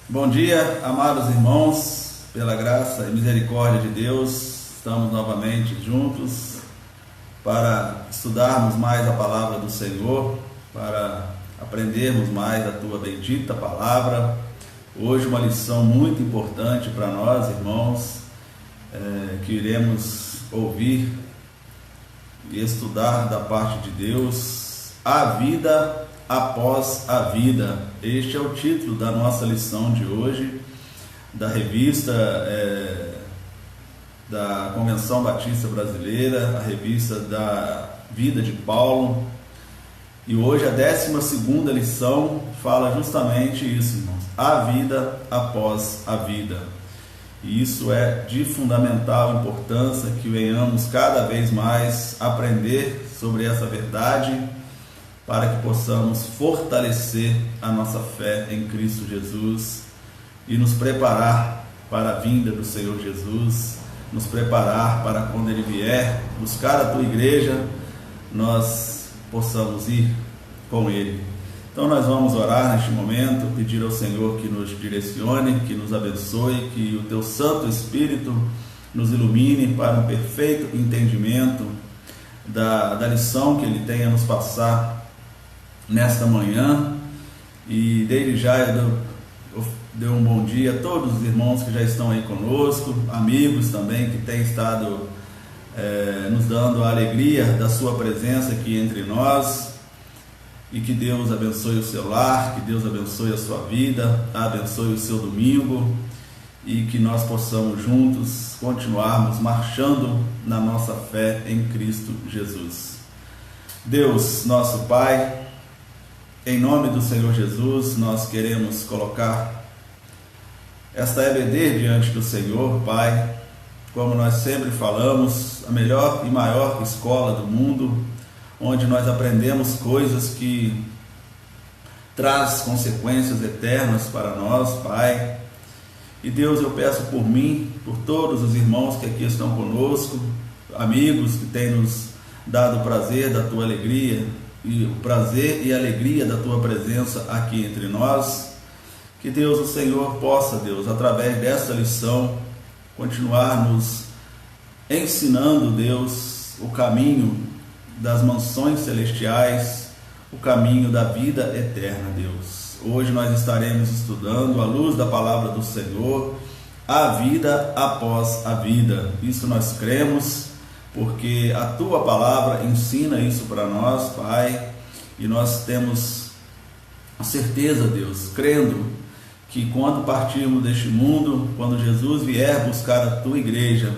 Bom dia, amados irmãos, pela graça e misericórdia de Deus, estamos novamente juntos para estudarmos mais a palavra do Senhor, para aprendermos mais a tua bendita palavra. Hoje uma lição muito importante para nós, irmãos, que iremos ouvir e estudar da parte de Deus, a vida após a vida. Este é o título da nossa lição de hoje, da revista da Convenção Batista Brasileira, a revista da vida de Paulo. E hoje a 12ª lição fala justamente isso, irmãos, a vida após a vida. E isso é de fundamental importância que venhamos cada vez mais aprender sobre essa verdade, para que possamos fortalecer a nossa fé em Cristo Jesus e nos preparar para a vinda do Senhor Jesus, nos preparar para quando Ele vier buscar a tua igreja, nós possamos ir com Ele. Então nós vamos orar neste momento, pedir ao Senhor que nos direcione, que nos abençoe, que o teu Santo Espírito nos ilumine para um perfeito entendimento da lição que Ele tem a nos passar nesta manhã. E desde já eu dou um bom dia a todos os irmãos que já estão aí conosco, amigos também que têm estado nos dando a alegria da sua presença aqui entre nós. E que Deus abençoe o seu lar, que Deus abençoe a sua vida, abençoe o seu domingo, e que nós possamos juntos continuarmos marchando na nossa fé em Cristo Jesus. Deus, nosso Pai, em nome do Senhor Jesus, nós queremos colocar esta EBD diante do Senhor, Pai. Como nós sempre falamos, a melhor e maior escola do mundo, onde nós aprendemos coisas que traz consequências eternas para nós, Pai. E Deus, eu peço por mim, por todos os irmãos que aqui estão conosco, amigos que têm nos dado o prazer da tua alegria, e o prazer e a alegria da tua presença aqui entre nós, que Deus, o Senhor, possa, Deus, através desta lição, continuar nos ensinando, Deus, o caminho das mansões celestiais, o caminho da vida eterna, Deus. Hoje nós estaremos estudando, à luz da palavra do Senhor, a vida após a vida. Isso nós cremos, porque a tua palavra ensina isso para nós, Pai, e nós temos a certeza, Deus, crendo que quando partirmos deste mundo, quando Jesus vier buscar a tua igreja,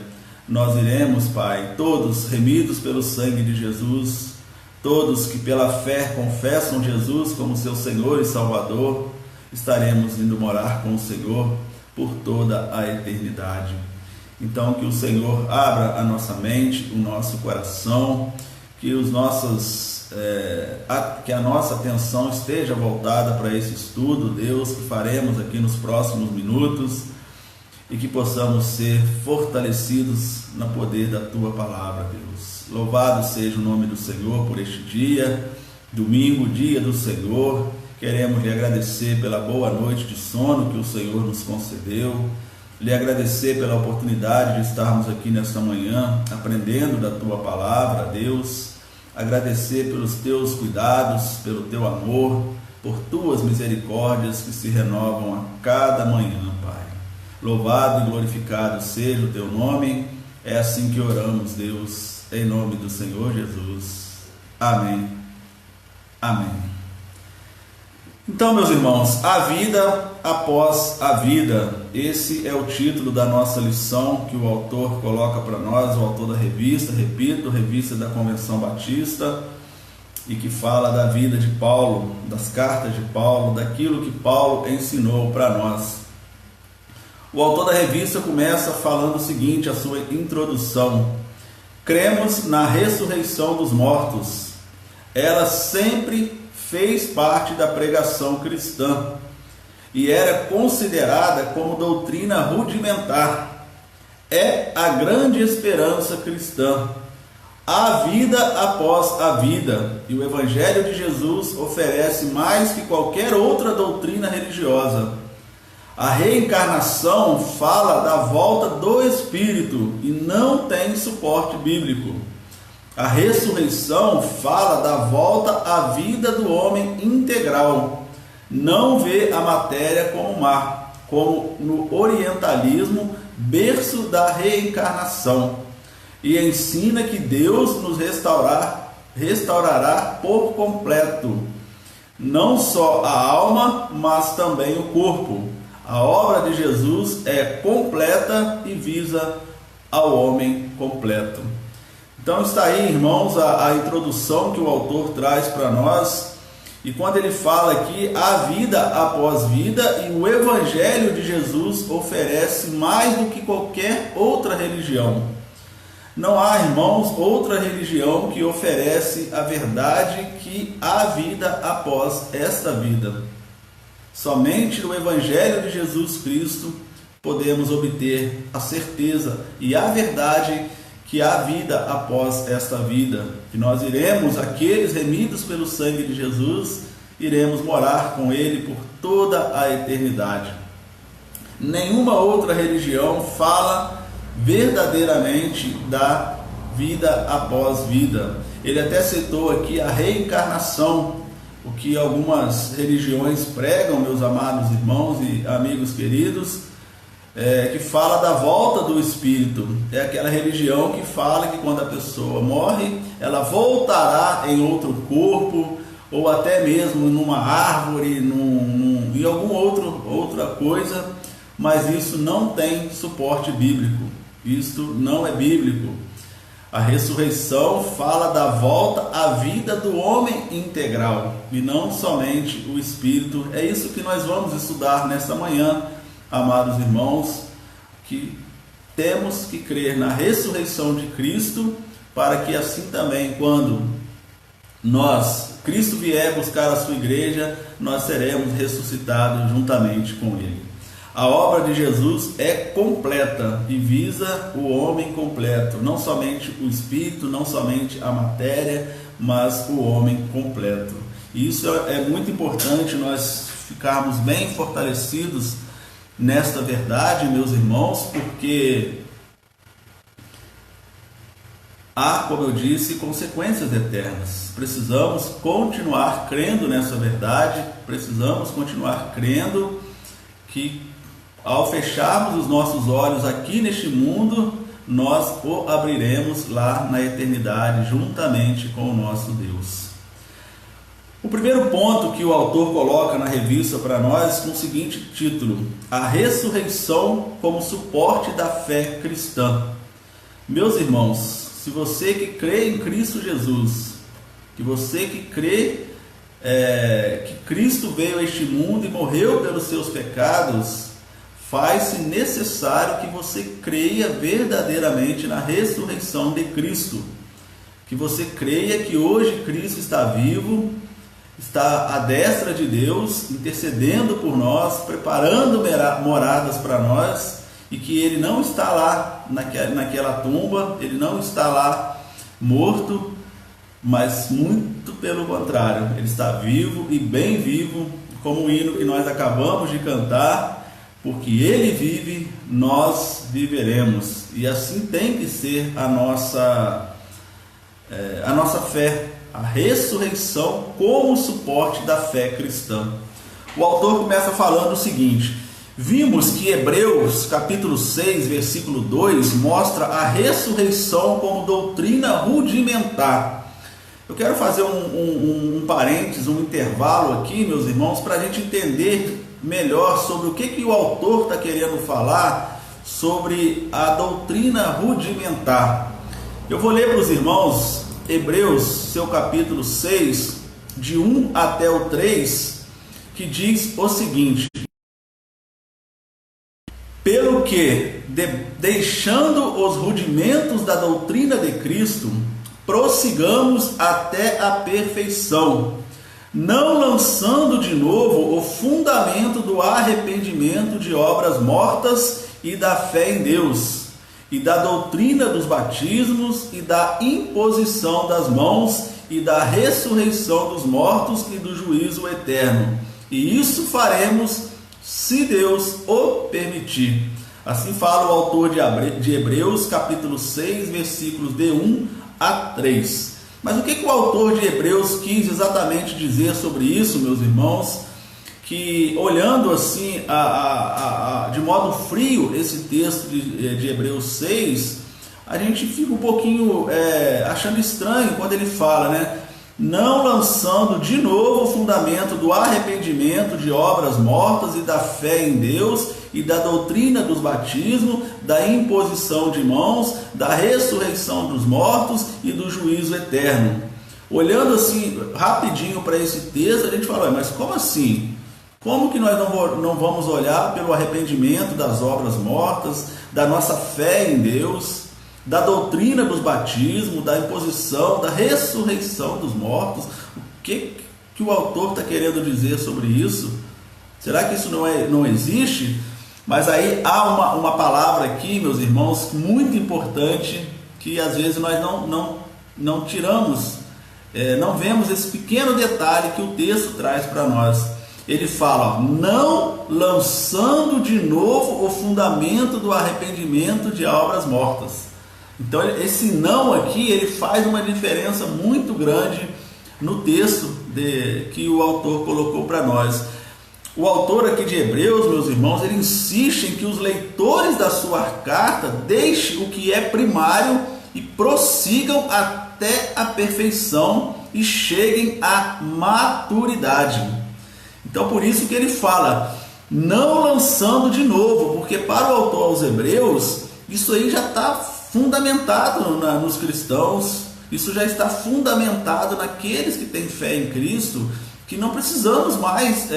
nós iremos, Pai, todos remidos pelo sangue de Jesus, todos que pela fé confessam Jesus como seu Senhor e Salvador, estaremos indo morar com o Senhor por toda a eternidade. Então que o Senhor abra a nossa mente, o nosso coração, que que a nossa atenção esteja voltada para esse estudo, Deus, que faremos aqui nos próximos minutos, e que possamos ser fortalecidos no poder da tua palavra, Deus. Louvado seja o nome do Senhor por este dia, domingo, dia do Senhor. Queremos lhe agradecer pela boa noite de sono que o Senhor nos concedeu, lhe agradecer pela oportunidade de estarmos aqui nesta manhã aprendendo da tua palavra, Deus. Agradecer pelos teus cuidados, pelo teu amor, por tuas misericórdias que se renovam a cada manhã, Pai. Louvado e glorificado seja o teu nome. É assim que oramos, Deus, em nome do Senhor Jesus. Amém. Amém. Então, meus irmãos, a vida após a vida. Esse é o título da nossa lição que o autor coloca para nós, o autor da revista, repito, revista da Convenção Batista, e que fala da vida de Paulo, das cartas de Paulo, daquilo que Paulo ensinou para nós. O autor da revista começa falando o seguinte, a sua introdução: cremos na ressurreição dos mortos. Ela sempre fez parte da pregação cristã e era considerada como doutrina rudimentar. É a grande esperança cristã, a vida após a vida, e o Evangelho de Jesus oferece mais que qualquer outra doutrina religiosa. A reencarnação fala da volta do Espírito e não tem suporte bíblico. A ressurreição fala da volta à vida do homem integral. Não vê a matéria como má, como no orientalismo, berço da reencarnação, e ensina que Deus nos restaurará por completo, não só a alma, mas também o corpo. A obra de Jesus é completa e visa ao homem completo. Então está aí, irmãos, a introdução que o autor traz para nós, E quando ele fala aqui, há vida após vida, e o Evangelho de Jesus oferece mais do que qualquer outra religião. Não há, irmãos, outra religião que oferece a verdade que há vida após esta vida. Somente no Evangelho de Jesus Cristo podemos obter a certeza e a verdade que há vida após esta vida, que nós iremos, aqueles remidos pelo sangue de Jesus, iremos morar com Ele por toda a eternidade. Nenhuma outra religião fala verdadeiramente da vida após vida. Ele até citou aqui a reencarnação, o que algumas religiões pregam, meus amados irmãos e amigos queridos, que fala da volta do espírito. É aquela religião que fala que quando a pessoa morre, ela voltará em outro corpo, ou até mesmo numa árvore, em alguma outra coisa, mas isso não tem suporte bíblico. Isto não é bíblico. A ressurreição fala da volta à vida do homem integral, e não somente o espírito. É isso que nós vamos estudar nesta manhã, amados irmãos, que temos que crer na ressurreição de Cristo, para que assim também, quando Cristo vier buscar a sua igreja, nós seremos ressuscitados juntamente com Ele. A obra de Jesus é completa e visa o homem completo, não somente o espírito, não somente a matéria, mas o homem completo. E isso é muito importante, nós ficarmos bem fortalecidos nesta verdade, meus irmãos, porque há, como eu disse, consequências eternas. Precisamos continuar crendo nessa verdade, precisamos continuar crendo que ao fecharmos os nossos olhos aqui neste mundo, nós o abriremos lá na eternidade, juntamente com o nosso Deus. O primeiro ponto que o autor coloca na revista para nós com o seguinte título: a ressurreição como suporte da fé cristã. Meus irmãos, se você que crê em Cristo Jesus, que você que crê que Cristo veio a este mundo e morreu pelos seus pecados, faz-se necessário que você creia verdadeiramente na ressurreição de Cristo, que você creia que hoje Cristo está vivo, está à destra de Deus, intercedendo por nós, preparando moradas para nós, e que Ele não está lá naquela tumba, Ele não está lá morto, mas muito pelo contrário, Ele está vivo e bem vivo, como o hino que nós acabamos de cantar. Porque Ele vive, nós viveremos. E assim tem que ser a nossa fé, a ressurreição como suporte da fé cristã. O autor começa falando o seguinte: vimos que Hebreus capítulo 6, versículo 2, mostra a ressurreição como doutrina rudimentar. Eu quero fazer um parênteses, um intervalo aqui, meus irmãos, para a gente entender melhor sobre o que o autor está querendo falar sobre a doutrina rudimentar. Eu vou ler para os irmãos Hebreus, seu capítulo 6, de 1 até o 3, que diz o seguinte: pelo que, deixando os rudimentos da doutrina de Cristo, prossigamos até a perfeição, não lançando de novo o fundamento do arrependimento de obras mortas e da fé em Deus, e da doutrina dos batismos e da imposição das mãos e da ressurreição dos mortos e do juízo eterno. E isso faremos se Deus o permitir. Assim fala o autor de Hebreus, capítulo 6, versículos de 1 a 3. Mas o que o autor de Hebreus quis exatamente dizer sobre isso, meus irmãos? Que olhando assim de modo frio esse texto de Hebreus 6, a gente fica um pouquinho achando estranho quando ele fala, né? Não lançando de novo o fundamento do arrependimento de obras mortas e da fé em Deus e da doutrina dos batismos, da imposição de mãos, da ressurreição dos mortos e do juízo eterno. olhando assim rapidinho para esse texto, a gente fala, mas como assim? Como que nós não vamos olhar pelo arrependimento das obras mortas, da nossa fé em Deus, da doutrina dos batismos, da imposição, da ressurreição dos mortos? O que o autor está querendo dizer sobre isso? Será que isso não existe? Mas aí há uma palavra aqui, meus irmãos, muito importante, que às vezes nós não tiramos, não vemos esse pequeno detalhe que o texto traz para nós. Ele fala, não lançando de novo o fundamento do arrependimento de obras mortas. Então esse não aqui, ele faz uma diferença muito grande no texto que o autor colocou para nós. O autor aqui de Hebreus, meus irmãos, ele insiste em que os leitores da sua carta deixem o que é primário e prossigam até a perfeição e cheguem à maturidade. Então por isso que ele fala, não lançando de novo, porque para o autor aos Hebreus, isso aí já está fundamentado nos cristãos, isso já está fundamentado naqueles que têm fé em Cristo, que não precisamos mais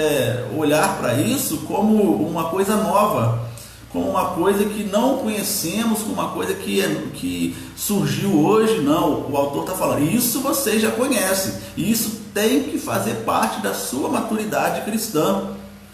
olhar para isso como uma coisa nova, como uma coisa que não conhecemos, como uma coisa que surgiu hoje. Não, o autor está falando, isso vocês já conhecem, e isso tem que fazer parte da sua maturidade cristã.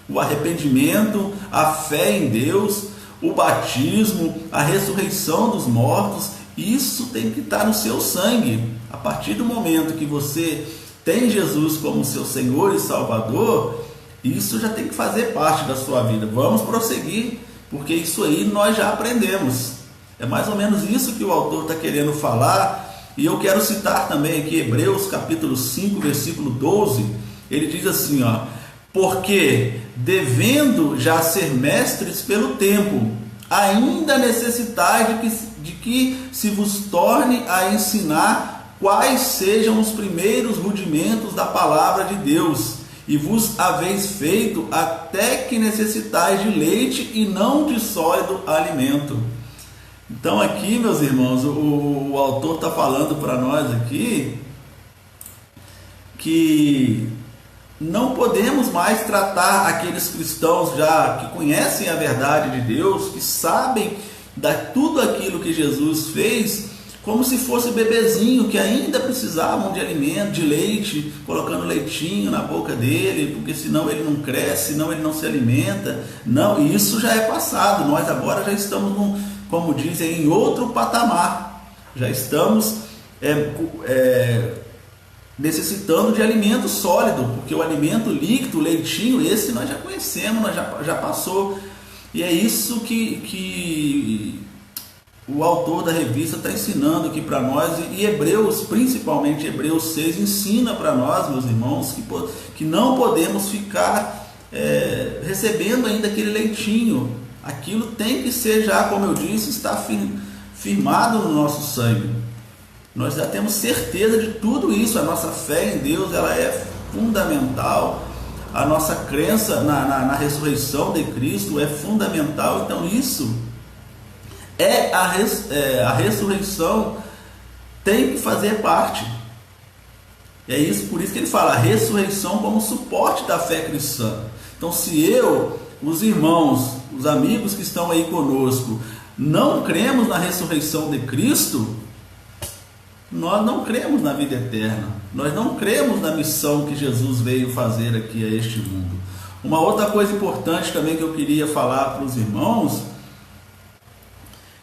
O arrependimento, a fé em Deus, o batismo, a ressurreição dos mortos, isso tem que estar no seu sangue. A partir do momento que você tem Jesus como seu Senhor e Salvador, isso já tem que fazer parte da sua vida. Vamos prosseguir, porque isso aí nós já aprendemos. É mais ou menos isso que o autor está querendo falar. E eu quero citar também aqui Hebreus capítulo 5, versículo 12. Ele diz assim, porque devendo já ser mestres pelo tempo, ainda necessitais de que se vos torne a ensinar quais sejam os primeiros rudimentos da palavra de Deus, e vos haveis feito até que necessitais de leite e não de sólido alimento. Então aqui, meus irmãos, o autor está falando para nós aqui que não podemos mais tratar aqueles cristãos já que conhecem a verdade de Deus, que sabem tudo aquilo que Jesus fez, como se fosse bebezinho que ainda precisavam de alimento, de leite, colocando leitinho na boca dele, porque senão ele não cresce, senão ele não se alimenta. Não, isso já é passado. Nós agora já estamos, como dizem, em outro patamar. Já estamos necessitando de alimento sólido, porque o alimento líquido, o leitinho, esse nós já conhecemos, nós já passou. E é isso que o autor da revista está ensinando aqui para nós, e Hebreus, principalmente Hebreus 6, ensina para nós, meus irmãos, que não podemos ficar recebendo ainda aquele leitinho. Aquilo tem que ser já, como eu disse, está firmado no nosso sangue. Nós já temos certeza de tudo isso. A nossa fé em Deus, ela é fundamental. A nossa crença na ressurreição de Cristo é fundamental. Então isso a ressurreição tem que fazer parte. É isso, por isso que ele fala a ressurreição como suporte da fé cristã. Então se os irmãos, os amigos que estão aí conosco, não cremos na ressurreição de Cristo, nós não cremos na vida eterna, nós não cremos na missão que Jesus veio fazer aqui a este mundo. Uma outra coisa importante também que eu queria falar para os irmãos,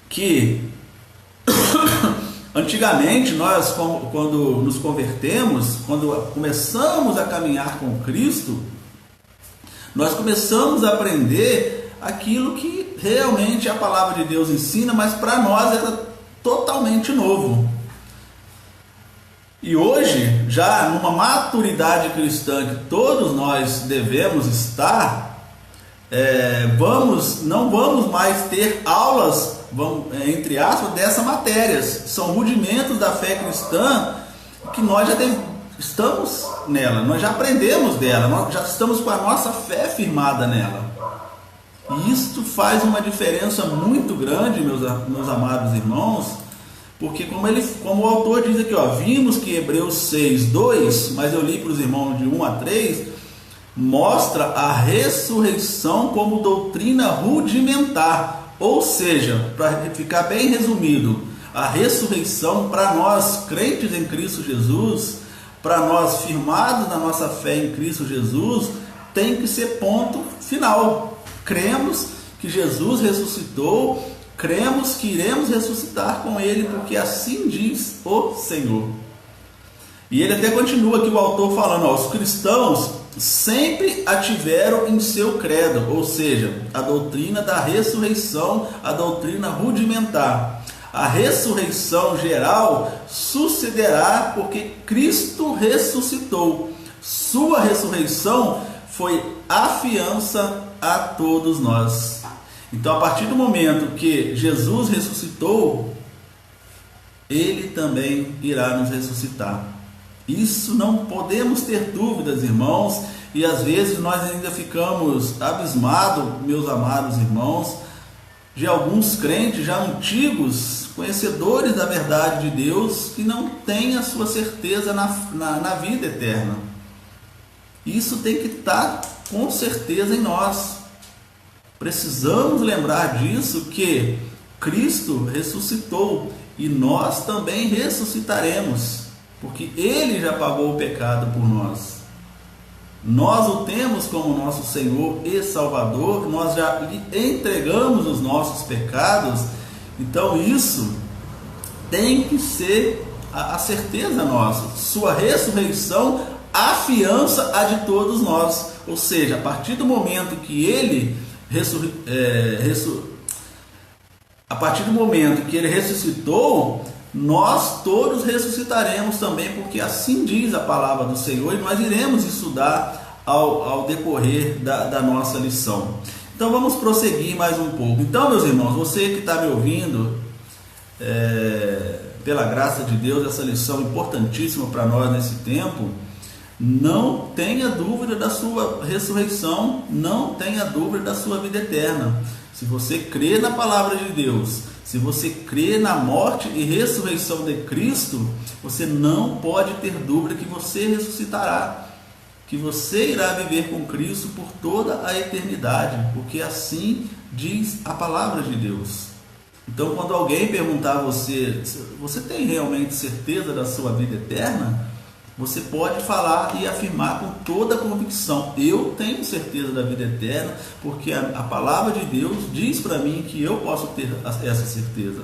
que antigamente nós, quando nos convertemos, quando começamos a caminhar com Cristo, nós começamos a aprender aquilo que realmente a palavra de Deus ensina, mas para nós era totalmente novo. E hoje, já numa maturidade cristã que todos nós devemos estar, não vamos mais ter aulas, entre aspas, dessa matéria. São rudimentos da fé cristã que nós já estamos nela, nós já aprendemos dela, nós já estamos com a nossa fé firmada nela. E isto faz uma diferença muito grande, meus amados irmãos, Porque como o autor diz aqui, vimos que Hebreus 6:2, mas eu li para os irmãos de 1 a 3, mostra a ressurreição como doutrina rudimentar. Ou seja, para ficar bem resumido, a ressurreição para nós crentes em Cristo Jesus, para nós firmados na nossa fé em Cristo Jesus, tem que ser ponto final. Cremos que Jesus ressuscitou, cremos que iremos ressuscitar com Ele, porque assim diz o Senhor. E ele até continua aqui, o autor falando, os cristãos sempre a tiveram em seu credo, ou seja, a doutrina da ressurreição, a doutrina rudimentar. A ressurreição geral sucederá porque Cristo ressuscitou. Sua ressurreição foi a fiança a todos nós. Então, a partir do momento que Jesus ressuscitou, Ele também irá nos ressuscitar. Isso não podemos ter dúvidas, irmãos, e às vezes nós ainda ficamos abismados, meus amados irmãos, de alguns crentes já antigos, conhecedores da verdade de Deus, que não têm a sua certeza na vida eterna. Isso tem que estar com certeza em nós. Precisamos lembrar disso, que Cristo ressuscitou e nós também ressuscitaremos, porque Ele já pagou o pecado por nós. Nós o temos como nosso Senhor e Salvador, nós já lhe entregamos os nossos pecados. Então isso tem que ser a certeza nossa. Sua ressurreição afiança a de todos nós. Ou seja, a partir do momento que Ele a partir do momento que Ele ressuscitou, nós todos ressuscitaremos também, porque assim diz a palavra do Senhor, e nós iremos estudar ao decorrer da nossa lição. Então vamos prosseguir mais um pouco. Então, meus irmãos, você que está me ouvindo, pela graça de Deus, essa lição importantíssima para nós nesse tempo, não tenha dúvida da sua ressurreição, não tenha dúvida da sua vida eterna. Se você crê na palavra de Deus, se você crê na morte e ressurreição de Cristo, você não pode ter dúvida que você ressuscitará, que você irá viver com Cristo por toda a eternidade, porque assim diz a palavra de Deus. Então, quando alguém perguntar a você, você tem realmente certeza da sua vida eterna? Você pode falar e afirmar com toda a convicção: eu tenho certeza da vida eterna, porque a palavra de Deus diz para mim que eu posso ter essa certeza,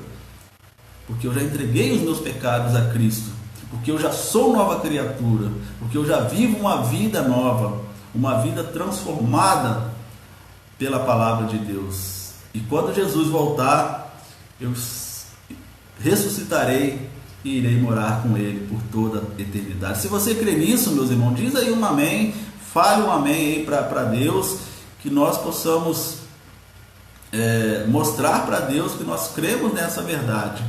porque eu já entreguei os meus pecados a Cristo, porque eu já sou nova criatura, porque eu já vivo uma vida nova, uma vida transformada pela palavra de Deus. E quando Jesus voltar, eu ressuscitarei e irei morar com Ele por toda a eternidade. Se você crê nisso, meus irmãos, diz aí um amém, fale um amém aí para Deus, que nós possamos mostrar para Deus que nós cremos nessa verdade.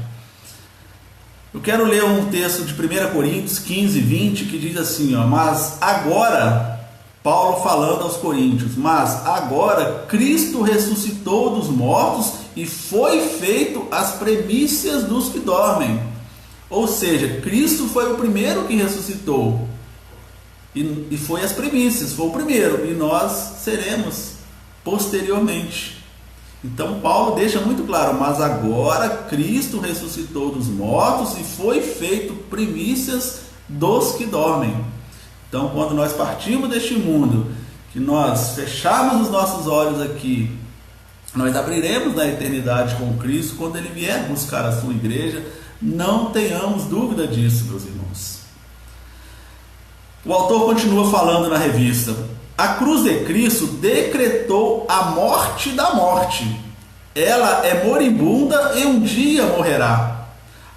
Eu quero ler um texto de 1 Coríntios 15:20, que diz assim, mas agora, Paulo falando aos Coríntios, mas agora Cristo ressuscitou dos mortos e foi feito as primícias dos que dormem. Ou seja, Cristo foi o primeiro que ressuscitou, e foi as primícias, foi o primeiro, e nós seremos posteriormente. Então Paulo deixa muito claro, mas agora Cristo ressuscitou dos mortos e foi feito primícias dos que dormem. Então, quando nós partimos deste mundo, que nós fecharmos os nossos olhos aqui, nós abriremos na eternidade com Cristo, quando Ele vier buscar a sua igreja. Não tenhamos dúvida disso, meus irmãos. O autor continua falando na revista: a cruz de Cristo decretou a morte da morte. Ela é moribunda e um dia morrerá.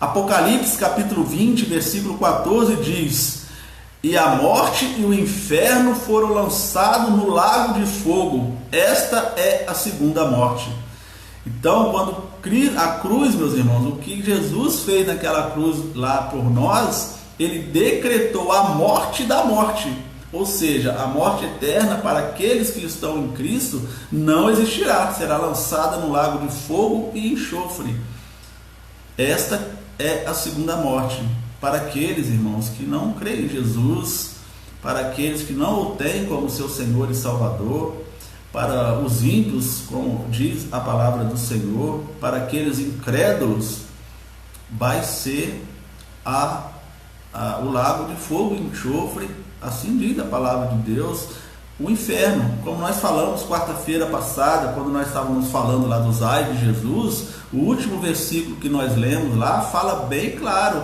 Apocalipse capítulo 20, versículo 14 diz: e a morte e o inferno foram lançados no lago de fogo. Esta é a segunda morte. Então, quando a cruz, meus irmãos, o que Jesus fez naquela cruz lá por nós, Ele decretou a morte da morte. Ou seja, a morte eterna para aqueles que estão em Cristo não existirá, será lançada no lago de fogo e enxofre. Esta é a segunda morte. Para aqueles, irmãos, que não creem em Jesus, para aqueles que não o têm como seu Senhor e Salvador, para os ímpios, como diz a palavra do Senhor, para aqueles incrédulos, vai ser o lago de fogo e enxofre, assim diz a palavra de Deus, o inferno. Como nós falamos quarta-feira passada, quando nós estávamos falando lá dos ai de Jesus, o último versículo que nós lemos lá fala bem claro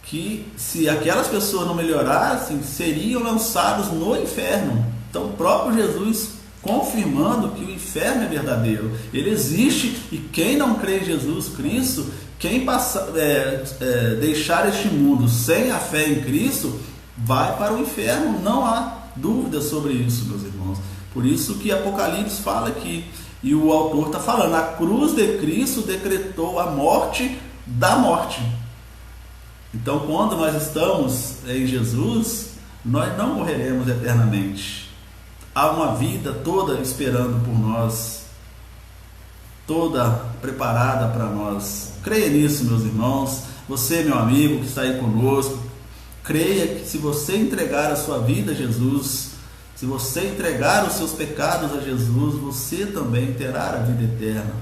que se aquelas pessoas não melhorassem, seriam lançados no inferno. Então o próprio Jesus confirmando que o inferno é verdadeiro, ele existe, e quem não crê em Jesus Cristo, quem deixar este mundo sem a fé em Cristo, vai para o inferno, não há dúvida sobre isso, meus irmãos. Por isso que Apocalipse fala aqui, e o autor está falando, a cruz de Cristo decretou a morte da morte. Então, quando nós estamos em Jesus, nós não morreremos eternamente. Há uma vida toda esperando por nós, toda preparada para nós. Creia nisso, meus irmãos. Você, meu amigo, que está aí conosco, creia que se você entregar a sua vida a Jesus, se você entregar os seus pecados a Jesus, você também terá a vida eterna.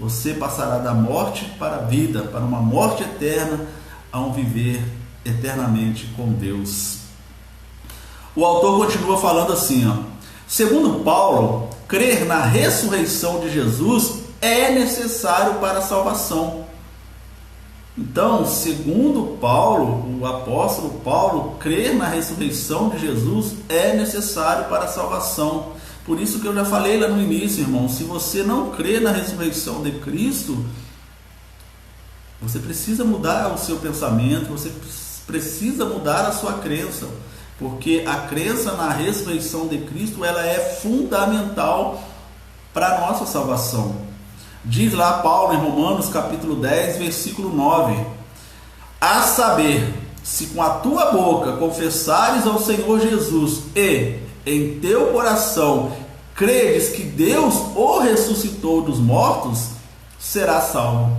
Você passará da morte para a vida, para uma morte eterna, a um viver eternamente com Deus. O autor continua falando assim, segundo Paulo, crer na ressurreição de Jesus é necessário para a salvação. Então, segundo Paulo, o apóstolo Paulo, crer na ressurreição de Jesus é necessário para a salvação. Por isso que eu já falei lá no início, irmão, se você não crê na ressurreição de Cristo, você precisa mudar o seu pensamento, você precisa mudar a sua crença, porque a crença na ressurreição de Cristo, ela é fundamental para a nossa salvação. Diz lá Paulo em Romanos capítulo 10, versículo 9, a saber, se com a tua boca confessares ao Senhor Jesus e em teu coração creres que Deus o ressuscitou dos mortos, serás salvo.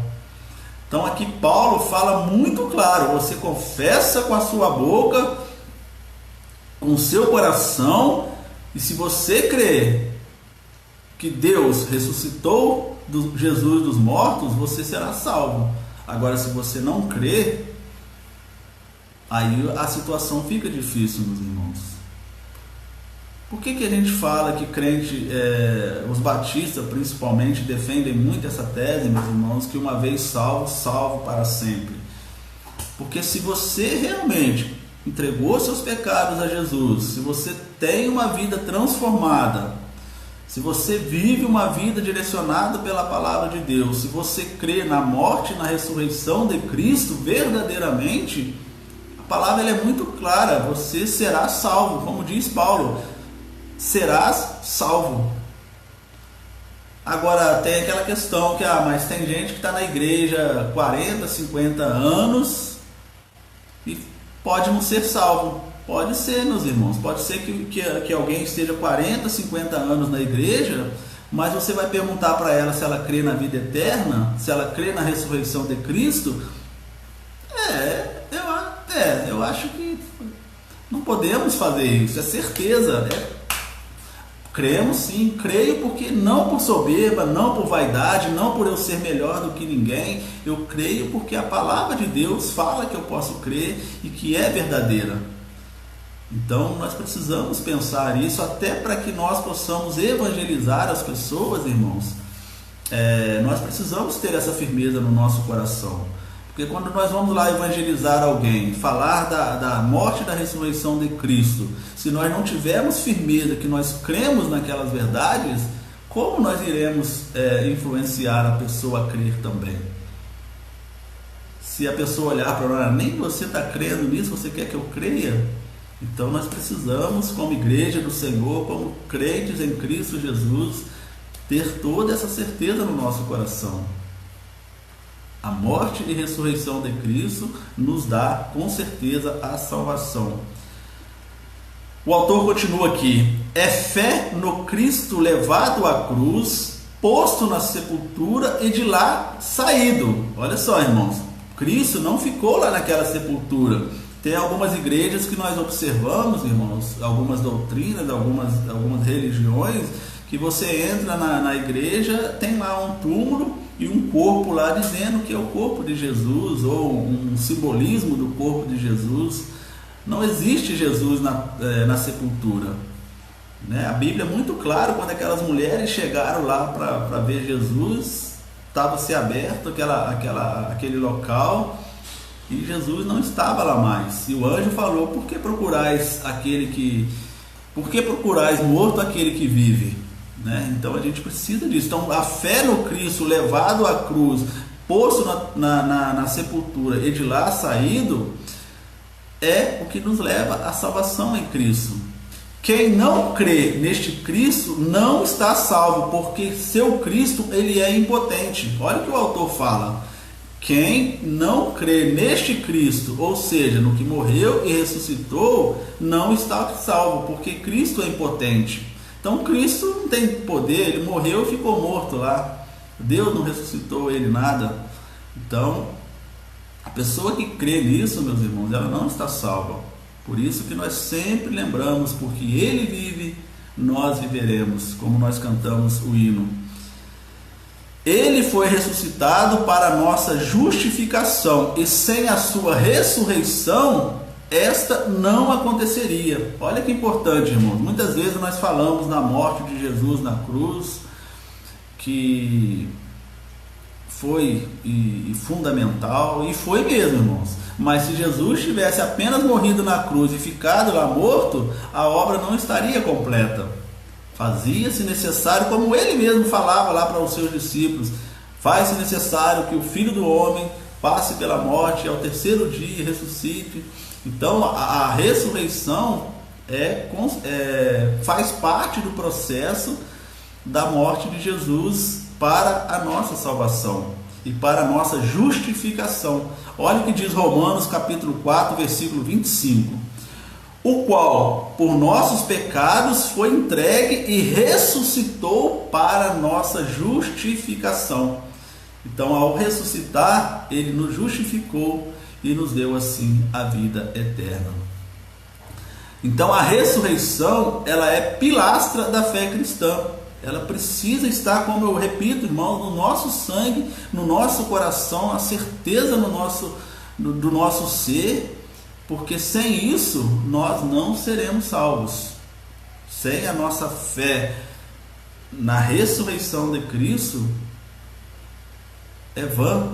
Então aqui Paulo fala muito claro, você confessa com a sua boca, com o seu coração, e se você crer que Deus ressuscitou Jesus dos mortos, você será salvo. Agora, se você não crer, aí a situação fica difícil, meus irmãos. Por que a gente fala que crente, os batistas principalmente, defendem muito essa tese, meus irmãos, que uma vez salvo, salvo para sempre? Porque se você realmente entregou seus pecados a Jesus, se você tem uma vida transformada, se você vive uma vida direcionada pela palavra de Deus, se você crê na morte e na ressurreição de Cristo verdadeiramente, a palavra ela é muito clara, você será salvo, como diz Paulo, serás salvo. Agora tem aquela questão que, mas tem gente que está na igreja 40, 50 anos e pode não ser salvo. Pode ser, meus irmãos, pode ser que alguém esteja 40, 50 anos na igreja, mas você vai perguntar para ela se ela crê na vida eterna, se ela crê na ressurreição de Cristo. Eu acho que não podemos fazer isso, é certeza. Cremos sim, creio porque não por soberba, não por vaidade, não por eu ser melhor do que ninguém, eu creio porque a palavra de Deus fala que eu posso crer e que é verdadeira. Então nós precisamos pensar isso até para que nós possamos evangelizar as pessoas, irmãos. Nós precisamos ter essa firmeza no nosso coração, porque quando nós vamos lá evangelizar alguém, falar da morte e da ressurreição de Cristo, se nós não tivermos firmeza que nós cremos naquelas verdades, como nós iremos influenciar a pessoa a crer também? Se a pessoa olhar para nós, nem você está crendo nisso, você quer que eu creia? Então nós precisamos, como igreja do Senhor, como crentes em Cristo Jesus, ter toda essa certeza no nosso coração. A morte e ressurreição de Cristo nos dá com certeza a salvação. O autor continua aqui, é fé no Cristo levado à cruz, posto na sepultura e de lá saído. Olha só, irmãos, Cristo não ficou lá naquela sepultura. Tem algumas igrejas que nós observamos, irmãos, algumas doutrinas, algumas religiões, que você entra na igreja, tem lá um túmulo e um corpo lá dizendo que é o corpo de Jesus, ou um simbolismo do corpo de Jesus. Não existe Jesus na sepultura, né? A Bíblia é muito clara, quando aquelas mulheres chegaram lá para ver Jesus, estava-se aberto aquele local, e Jesus não estava lá mais. E o anjo falou: por que procurais morto aquele que vive? Né? Então a gente precisa disso. Então a fé no Cristo, levado à cruz, posto na sepultura e de lá saído, é o que nos leva à salvação em Cristo. Quem não crê neste Cristo não está salvo, porque seu Cristo ele é impotente. Olha o que o autor fala: quem não crê neste Cristo, ou seja, no que morreu e ressuscitou, não está salvo, porque Cristo é impotente. Então Cristo não tem poder, ele morreu e ficou morto lá. Deus não ressuscitou ele nada. Então, a pessoa que crê nisso, meus irmãos, ela não está salva. Por isso que nós sempre lembramos: porque ele vive, nós viveremos, como nós cantamos o hino. Ele foi ressuscitado para a nossa justificação, e sem a sua ressurreição, esta não aconteceria. Olha que importante, irmãos. Muitas vezes nós falamos da morte de Jesus na cruz, que foi fundamental, e foi mesmo, irmãos. Mas se Jesus tivesse apenas morrido na cruz e ficado lá morto, a obra não estaria completa. Fazia-se necessário, como ele mesmo falava lá para os seus discípulos: faz-se necessário que o Filho do Homem passe pela morte, ao terceiro dia ressuscite. Então a ressurreição faz parte do processo da morte de Jesus para a nossa salvação e para a nossa justificação. Olha o que diz Romanos capítulo 4, versículo 25: o qual por nossos pecados foi entregue e ressuscitou para a nossa justificação. Então, ao ressuscitar, ele nos justificou e nos deu assim a vida eterna. Então a ressurreição, ela é pilastra da fé cristã. Ela precisa estar, como eu repito, irmãos, no nosso sangue, no nosso coração, a certeza do nosso ser, porque sem isso nós não seremos salvos. Sem a nossa fé na ressurreição de Cristo, é vã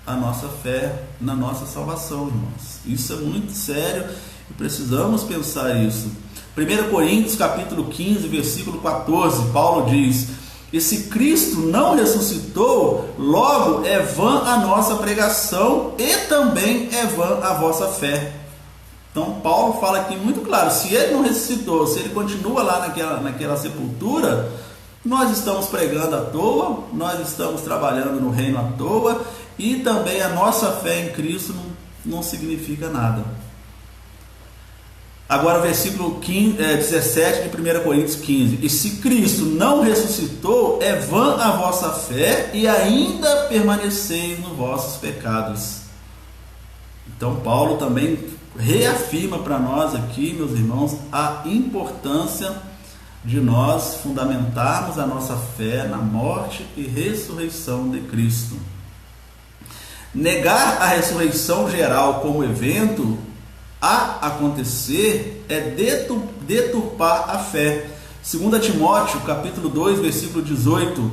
a nossa fé na nossa salvação, irmãos. Isso é muito sério e precisamos pensar isso. 1 Coríntios capítulo 15, versículo 14, Paulo diz: e se Cristo não ressuscitou, logo é vã a nossa pregação e também é vã a vossa fé. Então Paulo fala aqui muito claro: se ele não ressuscitou, se ele continua lá naquela sepultura, nós estamos pregando à toa, nós estamos trabalhando no reino à toa, e também a nossa fé em Cristo não significa nada. Agora o versículo 17 de 1 Coríntios 15: e se Cristo não ressuscitou, é vã a vossa fé e ainda permaneceis nos vossos pecados. Então Paulo também reafirma para nós aqui, meus irmãos, a importância de nós fundamentarmos a nossa fé na morte e ressurreição de Cristo. Negar a ressurreição geral como evento a acontecer é deturpar a fé. 2 Timóteo capítulo 2, versículo 18: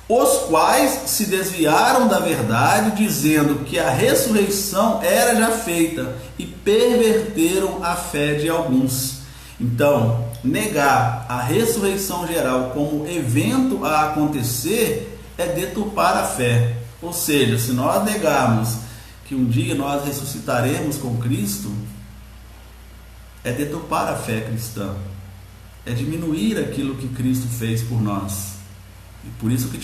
os quais se desviaram da verdade, dizendo que a ressurreição era já feita, e perverteram a fé de alguns. Então, negar a ressurreição geral como evento a acontecer é deturpar a fé. Ou seja, se nós negarmos que um dia nós ressuscitaremos com Cristo, é deturpar a fé cristã, é diminuir aquilo que Cristo fez por nós. E por isso que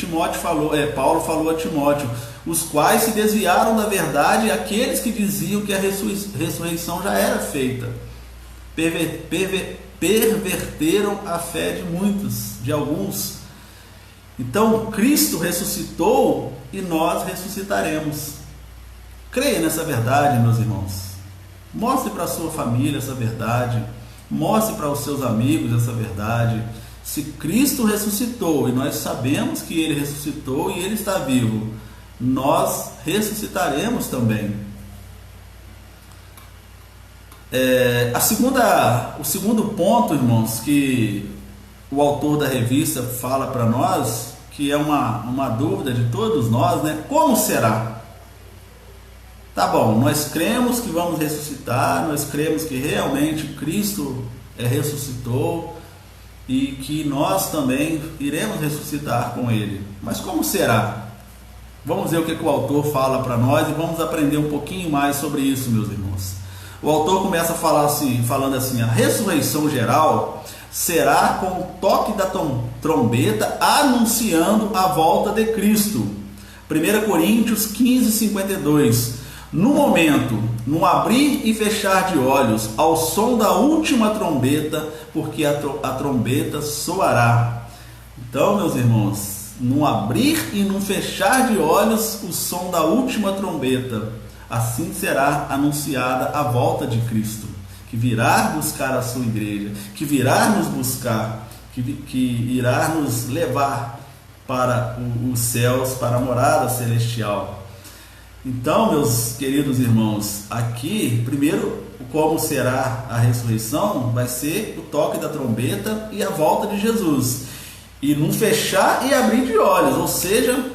Paulo falou a Timóteo: os quais se desviaram da verdade, aqueles que diziam que a ressurreição já era feita, perverteram a fé de alguns. Então Cristo ressuscitou e nós ressuscitaremos. Creia nessa verdade, meus irmãos. Mostre para a sua família essa verdade. Mostre para os seus amigos essa verdade. Se Cristo ressuscitou e nós sabemos que Ele ressuscitou e Ele está vivo, nós ressuscitaremos também. O segundo ponto, irmãos, que o autor da revista fala para nós, que é uma dúvida de todos nós, né? Como será? Tá bom, nós cremos que vamos ressuscitar, nós cremos que realmente Cristo ressuscitou e que nós também iremos ressuscitar com Ele. Mas como será? Vamos ver o que o autor fala para nós e vamos aprender um pouquinho mais sobre isso, meus irmãos. O autor começa a falar falando assim: a ressurreição geral será com o toque da trombeta anunciando a volta de Cristo. 1 Coríntios 15:52. No momento, no abrir e fechar de olhos, ao som da última trombeta, porque a trombeta soará. Então, meus irmãos, no abrir e no fechar de olhos, o som da última trombeta, assim será anunciada a volta de Cristo, que virá buscar a sua igreja, que virá nos buscar, que irá nos levar para os céus, para a morada celestial. Então, meus queridos irmãos, aqui, primeiro, como será a ressurreição, vai ser o toque da trombeta e a volta de Jesus. E no fechar e abrir de olhos, ou seja,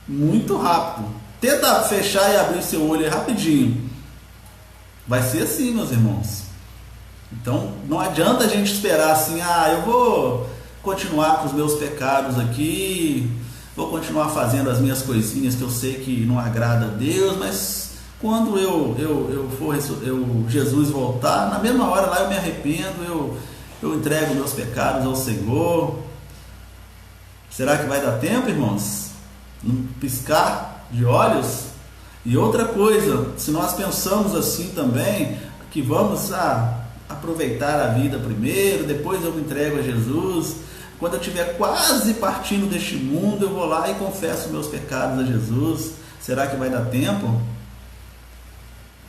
muito rápido. Tenta fechar e abrir seu olho rapidinho. Vai ser assim, meus irmãos. Então, não adianta a gente esperar assim: eu vou continuar com os meus pecados aqui, vou continuar fazendo as minhas coisinhas que eu sei que não agrada a Deus, mas quando Jesus voltar, na mesma hora lá eu me arrependo, eu entrego meus pecados ao Senhor. Será que vai dar tempo, irmãos? Num piscar de olhos? E outra coisa, se nós pensamos assim também, que vamos aproveitar a vida primeiro, depois eu me entrego a Jesus. Quando eu estiver quase partindo deste mundo, eu vou lá e confesso meus pecados a Jesus. Será que vai dar tempo?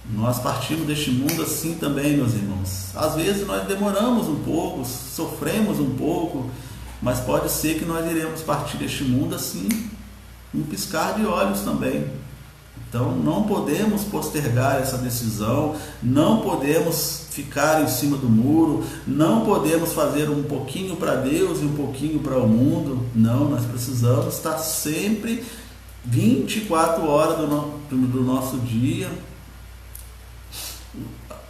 Nós partimos deste mundo assim também, meus irmãos. Às vezes nós demoramos um pouco, sofremos um pouco, mas pode ser que nós iremos partir deste mundo assim, um piscar de olhos também. Então não podemos postergar essa decisão, não podemos ficar em cima do muro, não podemos fazer um pouquinho para Deus e um pouquinho para o mundo. Não, nós precisamos estar sempre 24 horas do nosso dia,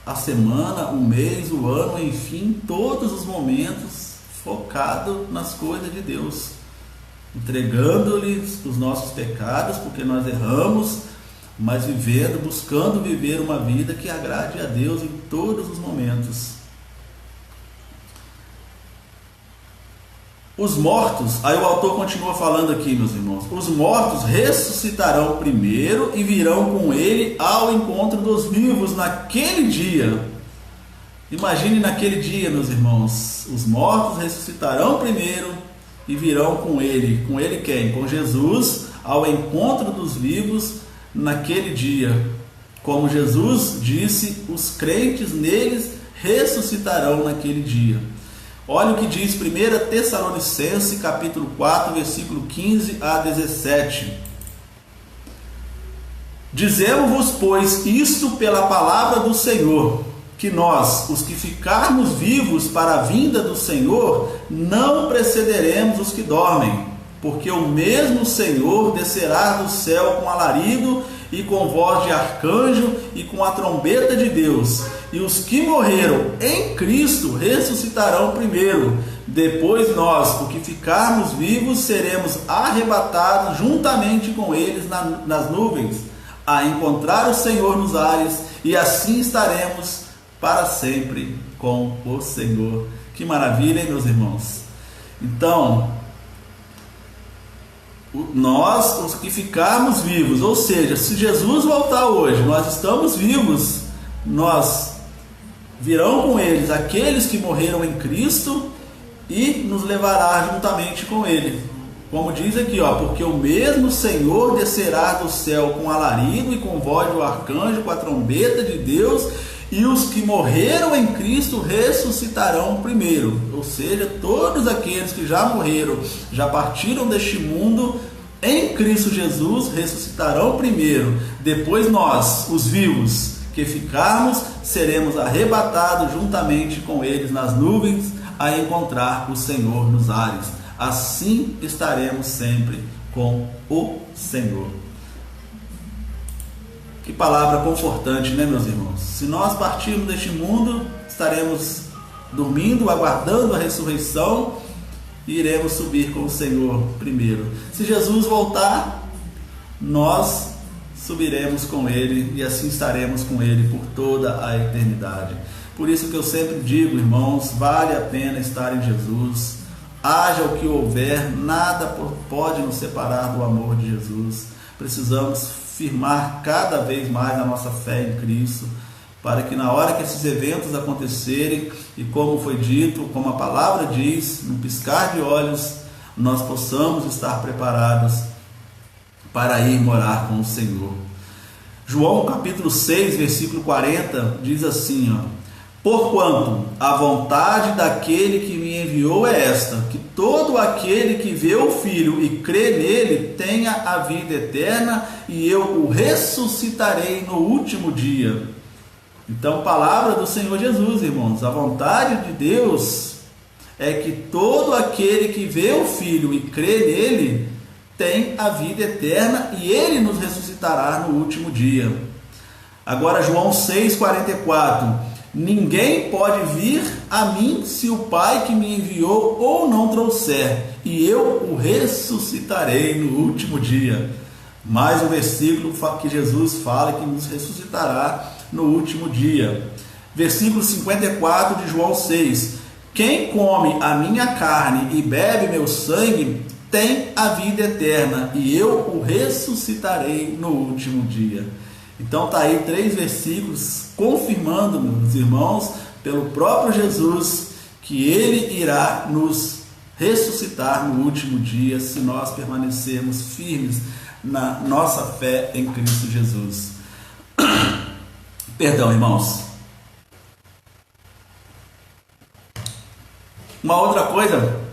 a semana, o mês, o ano, enfim, todos os momentos focado nas coisas de Deus, entregando-lhe os nossos pecados, porque nós erramos, mas buscando viver uma vida que agrade a Deus em todos os momentos. Os mortos, aí o autor continua falando aqui, meus irmãos: os mortos ressuscitarão primeiro e virão com ele ao encontro dos vivos naquele dia. Imagine naquele dia, meus irmãos, os mortos ressuscitarão primeiro e virão com ele. Com ele quem? Com Jesus, ao encontro dos vivos naquele dia. Como Jesus disse, os crentes neles ressuscitarão naquele dia. Olha o que diz 1 Tessalonicenses capítulo 4, versículo 15 a 17. Dizemos-vos, pois, isto pela palavra do Senhor, que nós, os que ficarmos vivos para a vinda do Senhor, não precederemos os que dormem, porque o mesmo Senhor descerá do céu com alarido e com voz de arcanjo e com a trombeta de Deus, e os que morreram em Cristo ressuscitarão primeiro. Depois nós, o que ficarmos vivos, seremos arrebatados juntamente com eles nas nuvens, a encontrar o Senhor nos ares, e assim estaremos para sempre com o Senhor. Que maravilha, hein, meus irmãos? Então, nós, os que ficarmos vivos, ou seja, se Jesus voltar hoje, nós estamos vivos, nós virão com eles aqueles que morreram em Cristo e nos levará juntamente com ele. como diz aqui, porque o mesmo Senhor descerá do céu com alarido e com voz do arcanjo, com a trombeta de Deus, e os que morreram em Cristo ressuscitarão primeiro. Ou seja, todos aqueles que já morreram, já partiram deste mundo, em Cristo Jesus ressuscitarão primeiro. Depois nós, os vivos que ficarmos, seremos arrebatados juntamente com eles nas nuvens, a encontrar o Senhor nos ares. Assim estaremos sempre com o Senhor. Que palavra confortante, né, meus irmãos? Se nós partirmos deste mundo, estaremos dormindo, aguardando a ressurreição, e iremos subir com o Senhor primeiro. Se Jesus voltar, nós subiremos com Ele e assim estaremos com Ele por toda a eternidade. Por isso que eu sempre digo, irmãos, vale a pena estar em Jesus. Haja o que houver, nada pode nos separar do amor de Jesus. Precisamos firmar cada vez mais a nossa fé em Cristo, para que na hora que esses eventos acontecerem, e como foi dito, como a palavra diz, num piscar de olhos, nós possamos estar preparados para ir morar com o Senhor. João capítulo 6, versículo 40, diz assim, porquanto a vontade daquele que me enviou é esta, que todo aquele que vê o Filho e crê nele tenha a vida eterna, e eu o ressuscitarei no último dia. Então, palavra do Senhor Jesus, irmãos, a vontade de Deus é que todo aquele que vê o Filho e crê nele tem a vida eterna, e ele nos ressuscitará no último dia. Agora, João 6,44, ninguém pode vir a mim se o Pai que me enviou ou não trouxer, e eu o ressuscitarei no último dia. Mais um versículo que Jesus fala que nos ressuscitará no último dia. Versículo 54 de João 6, quem come a minha carne e bebe meu sangue tem a vida eterna, e eu o ressuscitarei no último dia. Então está aí 3 versículos confirmando, meus irmãos, pelo próprio Jesus, que ele irá nos ressuscitar no último dia, se nós permanecermos firmes na nossa fé em Cristo Jesus. Perdão, irmãos. Uma outra coisa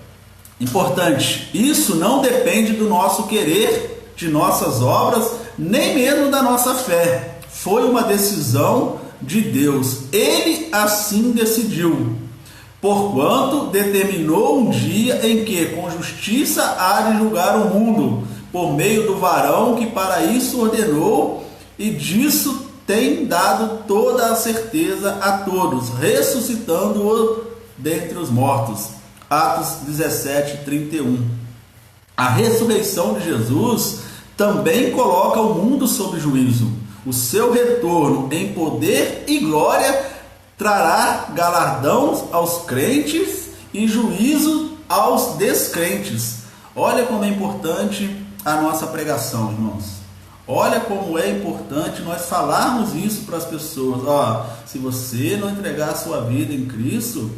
importante, isso não depende do nosso querer, de nossas obras, nem mesmo da nossa fé. Foi uma decisão de Deus. Ele assim decidiu. Porquanto determinou um dia em que com justiça há de julgar o mundo, por meio do varão que para isso ordenou, e disso tem dado toda a certeza a todos, ressuscitando-o dentre os mortos. Atos 17:31. A ressurreição de Jesus também coloca o mundo sob juízo. O seu retorno em poder e glória trará galardão aos crentes e juízo aos descrentes. Olha como é importante a nossa pregação, irmãos. Olha como é importante nós falarmos isso para as pessoas. Se você não entregar a sua vida em Cristo,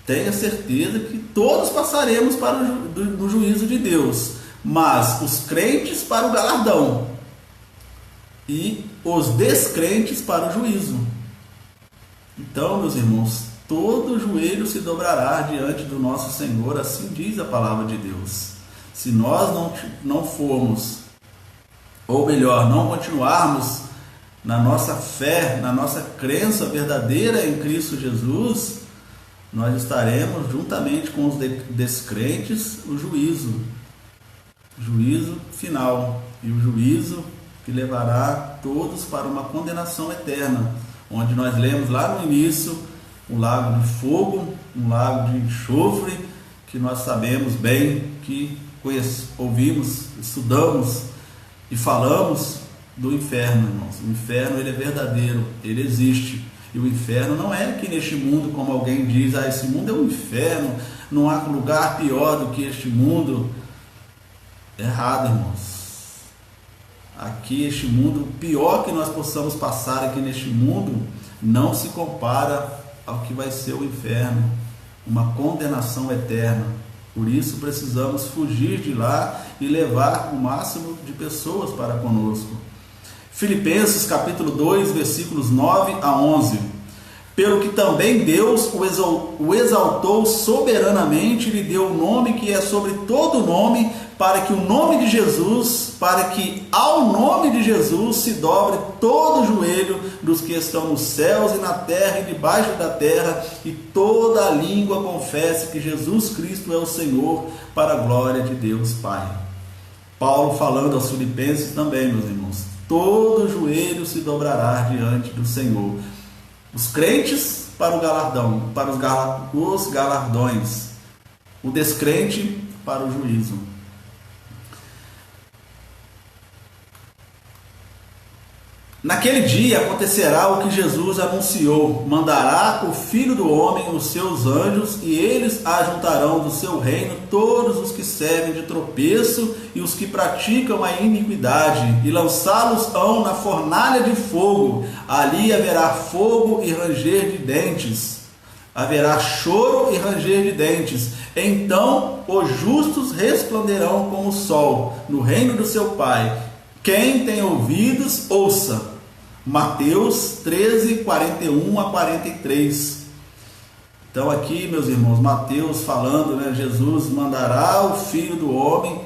tenha certeza que todos passaremos para o juízo de Deus, mas os crentes para o galardão e os descrentes para o juízo. Então, meus irmãos, todo joelho se dobrará diante do nosso Senhor, assim diz a palavra de Deus. Se nós não formos, ou melhor, não continuarmos na nossa fé, na nossa crença verdadeira em Cristo Jesus, nós estaremos juntamente com os descrentes o juízo final, e o juízo que levará todos para uma condenação eterna, onde nós lemos lá no início um lago de fogo, um lago de enxofre, que nós sabemos bem, que ouvimos, estudamos e falamos do inferno, irmãos. O inferno, ele é verdadeiro, ele existe. E o inferno não é aqui neste mundo, como alguém diz, esse mundo é um inferno, não há lugar pior do que este mundo. Errado, irmãos. Aqui, este mundo, o pior que nós possamos passar aqui neste mundo, não se compara ao que vai ser o inferno, uma condenação eterna. Por isso precisamos fugir de lá e levar o máximo de pessoas para conosco. Filipenses capítulo 2, versículos 9 a 11. Pelo que também Deus o exaltou soberanamente, lhe deu o nome que é sobre todo nome, para que ao nome de Jesus se dobre todo o joelho dos que estão nos céus e na terra e debaixo da terra, e toda a língua confesse que Jesus Cristo é o Senhor, para a glória de Deus Pai. Paulo falando aos Filipenses também, meus irmãos, todo joelho se dobrará diante do Senhor. Os crentes para o galardão, para os galardões, o descrente para o juízo. Naquele dia acontecerá o que Jesus anunciou: mandará o Filho do Homem os seus anjos, e eles ajuntarão do seu reino todos os que servem de tropeço e os que praticam a iniquidade, e lançá-los-ão na fornalha de fogo. Ali haverá fogo e ranger de dentes. Haverá choro e ranger de dentes. Então os justos resplandecerão como o sol no reino do seu Pai. Quem tem ouvidos, ouça. Mateus 13, 41 a 43. Então aqui, meus irmãos, Mateus falando, Jesus mandará o Filho do Homem,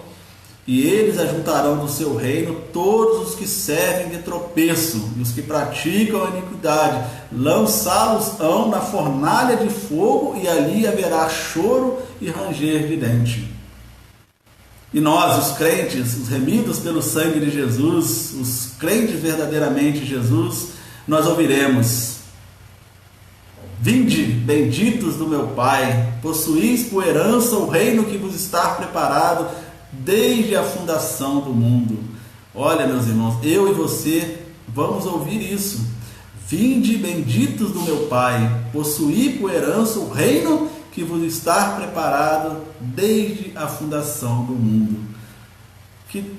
e eles ajuntarão do seu reino todos os que servem de tropeço e os que praticam a iniquidade, lançá-los-ão na fornalha de fogo, e ali haverá choro e ranger de dente. E nós, os crentes, os remidos pelo sangue de Jesus, os crentes verdadeiramente em Jesus, nós ouviremos: vinde, benditos do meu Pai, possuís por herança o reino que vos está preparado desde a fundação do mundo. Olha, meus irmãos, eu e você vamos ouvir isso. Vinde, benditos do meu Pai, possuí por herança o reino que vos está preparado desde a fundação do mundo. Que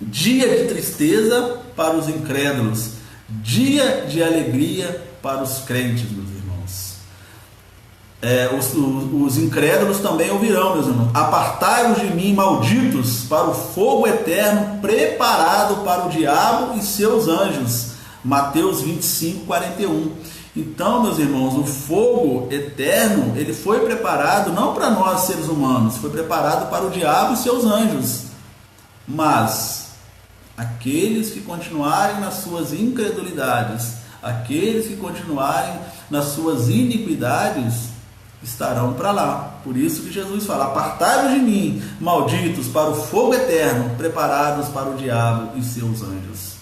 dia de tristeza para os incrédulos, dia de alegria para os crentes, meus irmãos. Os incrédulos também ouvirão, meus irmãos: apartai-vos de mim, malditos, para o fogo eterno preparado para o diabo e seus anjos. Mateus 25, 41. Então, meus irmãos, o fogo eterno, ele foi preparado não para nós seres humanos, foi preparado para o diabo e seus anjos. Mas aqueles que continuarem nas suas incredulidades, aqueles que continuarem nas suas iniquidades, estarão para lá. Por isso que Jesus fala: apartai-vos de mim, malditos, para o fogo eterno, preparados para o diabo e seus anjos.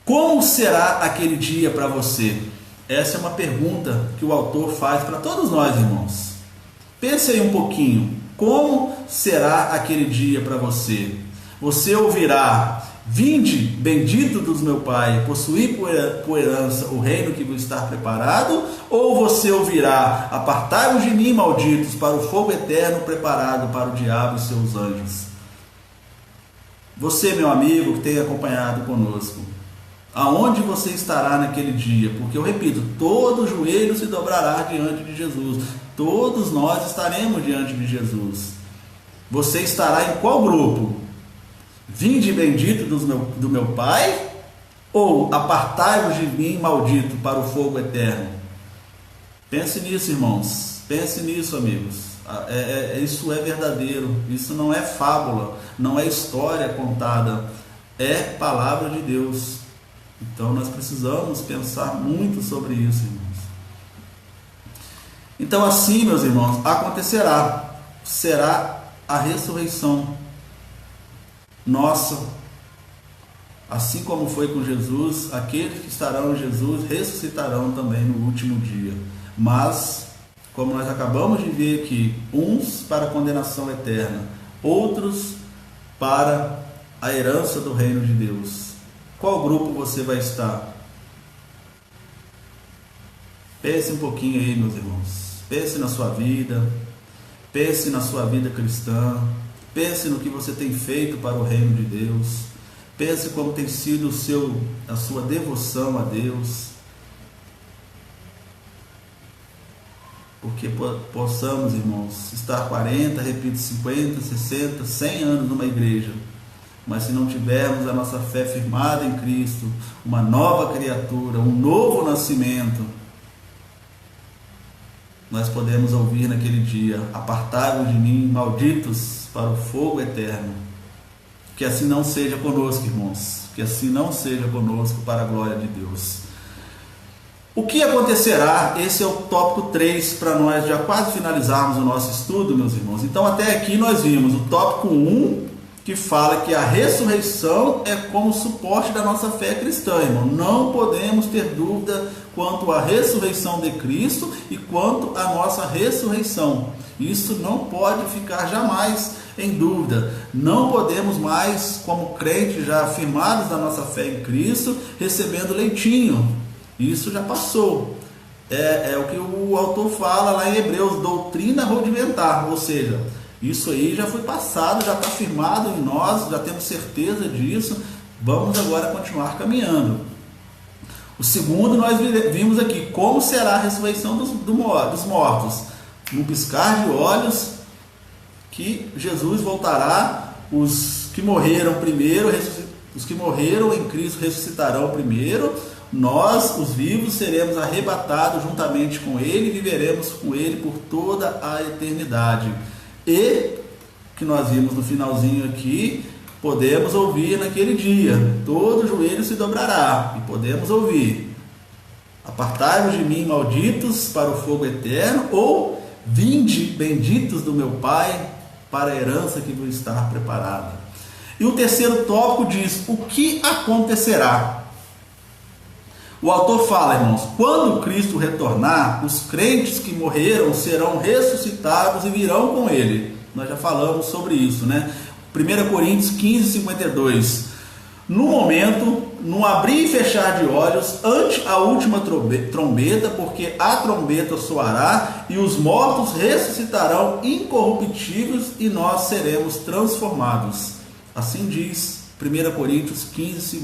Como será aquele dia para você? Essa é uma pergunta que o autor faz para todos nós, irmãos. Pense aí um pouquinho. Como será aquele dia para você? Você ouvirá: vinde, bendito dos meu Pai, possuí por herança o reino que vos está preparado? Ou você ouvirá: apartai-vos de mim, malditos, para o fogo eterno preparado para o diabo e seus anjos? Você, meu amigo, que tem acompanhado conosco, aonde você estará naquele dia? Porque eu repito, todo joelho se dobrará diante de Jesus. Todos nós estaremos diante de Jesus. Você estará em qual grupo? Vinde, bendito do meu Pai? Ou apartai-vos de mim, maldito, para o fogo eterno? Pense nisso, irmãos. Pense nisso, amigos. Isso é verdadeiro. Isso não é fábula, não é história contada. É palavra de Deus. Então nós precisamos pensar muito sobre isso, irmãos. Então assim, meus irmãos, acontecerá. Será a ressurreição nossa. Assim como foi com Jesus, aqueles que estarão em Jesus ressuscitarão também no último dia. Mas, como nós acabamos de ver aqui, uns para a condenação eterna, outros para a herança do reino de Deus. Qual grupo você vai estar? Pense um pouquinho aí, meus irmãos. Pense na sua vida. Pense na sua vida cristã. Pense no que você tem feito para o reino de Deus. Pense como tem sido a sua devoção a Deus. porque possamos, irmãos, estar 40, repito, 50, 60, 100 anos numa igreja, mas se não tivermos a nossa fé firmada em Cristo, uma nova criatura, um novo nascimento, nós podemos ouvir naquele dia: apartai-vos de mim, malditos, para o fogo eterno. Que assim não seja conosco, irmãos, que assim não seja conosco, para a glória de Deus. O que acontecerá? Esse é o tópico 3, para nós já quase finalizarmos o nosso estudo, meus irmãos. Então até aqui nós vimos o tópico 1, que fala que a ressurreição é como suporte da nossa fé cristã, irmão. Não podemos ter dúvida quanto à ressurreição de Cristo e quanto à nossa ressurreição. Isso não pode ficar jamais em dúvida. Não podemos mais, como crentes já afirmados na nossa fé em Cristo, recebendo leitinho. Isso já passou. É o que o autor fala lá em Hebreus, doutrina rudimentar, ou seja, isso aí já foi passado, já está firmado em nós, já temos certeza disso. Vamos agora continuar caminhando. O segundo nós vimos aqui, como será a ressurreição dos mortos. No piscar de olhos, que Jesus voltará, os que morreram primeiro, os que morreram em Cristo ressuscitarão primeiro, nós, os vivos, seremos arrebatados juntamente com Ele e viveremos com Ele por toda a eternidade. E, que nós vimos no finalzinho aqui, podemos ouvir naquele dia: todo joelho se dobrará, e podemos ouvir: apartai-vos de mim, malditos, para o fogo eterno, ou vinde, benditos do meu Pai, para a herança que vos está preparada. E o terceiro tópico diz: o que acontecerá? O autor fala, irmãos, quando Cristo retornar, os crentes que morreram serão ressuscitados e virão com Ele. Nós já falamos sobre isso, né? 1 Coríntios 15, 52. No momento, no abrir e fechar de olhos, ante a última trombeta, porque a trombeta soará e os mortos ressuscitarão incorruptíveis e nós seremos transformados. Assim diz 1 Coríntios 15,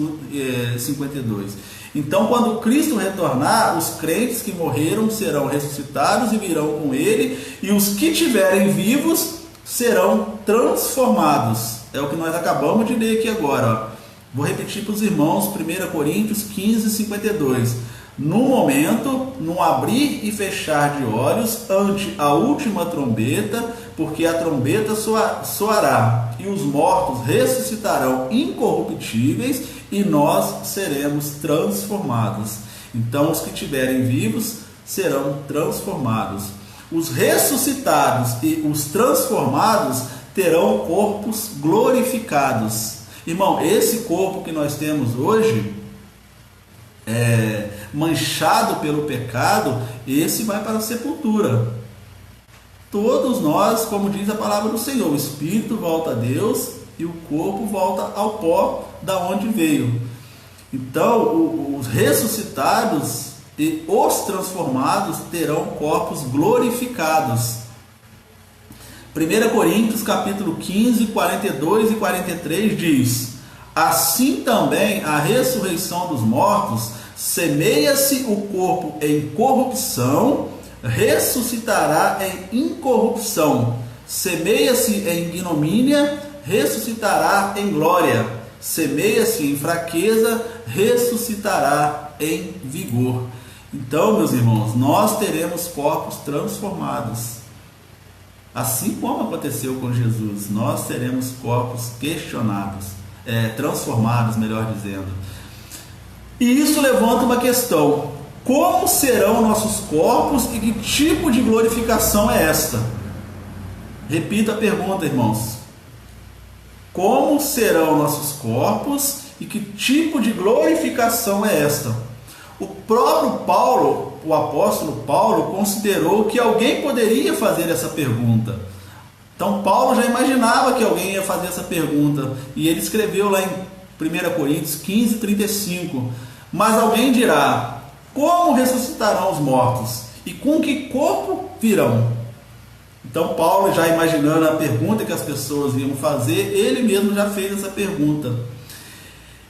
52. Então, quando Cristo retornar, os crentes que morreram serão ressuscitados e virão com Ele, e os que estiverem vivos serão transformados. É o que nós acabamos de ler aqui agora. Vou repetir para os irmãos, 1 Coríntios 15, 52. No momento, no abrir e fechar de olhos, ante a última trombeta, porque a trombeta soará, e os mortos ressuscitarão incorruptíveis, e nós seremos transformados. Então, os que estiverem vivos serão transformados. Os ressuscitados e os transformados terão corpos glorificados. Irmão, esse corpo que nós temos hoje, manchado pelo pecado, esse vai para a sepultura. Todos nós, como diz a palavra do Senhor, o espírito volta a Deus e o corpo volta ao pó da onde veio. Então, os ressuscitados e os transformados terão corpos glorificados. 1 Coríntios capítulo 15, 42 e 43 diz: assim também a ressurreição dos mortos, semeia-se o corpo em corrupção, ressuscitará em incorrupção, semeia-se em ignomínia, ressuscitará em glória, semeia-se em fraqueza, ressuscitará em vigor. Então, meus irmãos, nós teremos corpos transformados. Assim como aconteceu com Jesus, nós teremos corpos transformados, melhor dizendo. E isso levanta uma questão: como serão nossos corpos e que tipo de glorificação é esta? Repito a pergunta, irmãos. Como serão nossos corpos e que tipo de glorificação é esta? O próprio Paulo, o apóstolo Paulo, considerou que alguém poderia fazer essa pergunta. Então Paulo já imaginava que alguém ia fazer essa pergunta, e ele escreveu lá em 1 Coríntios 15, 35: mas alguém dirá: como ressuscitarão os mortos? E com que corpo virão? Então Paulo, já imaginando a pergunta que as pessoas iam fazer, ele mesmo já fez essa pergunta.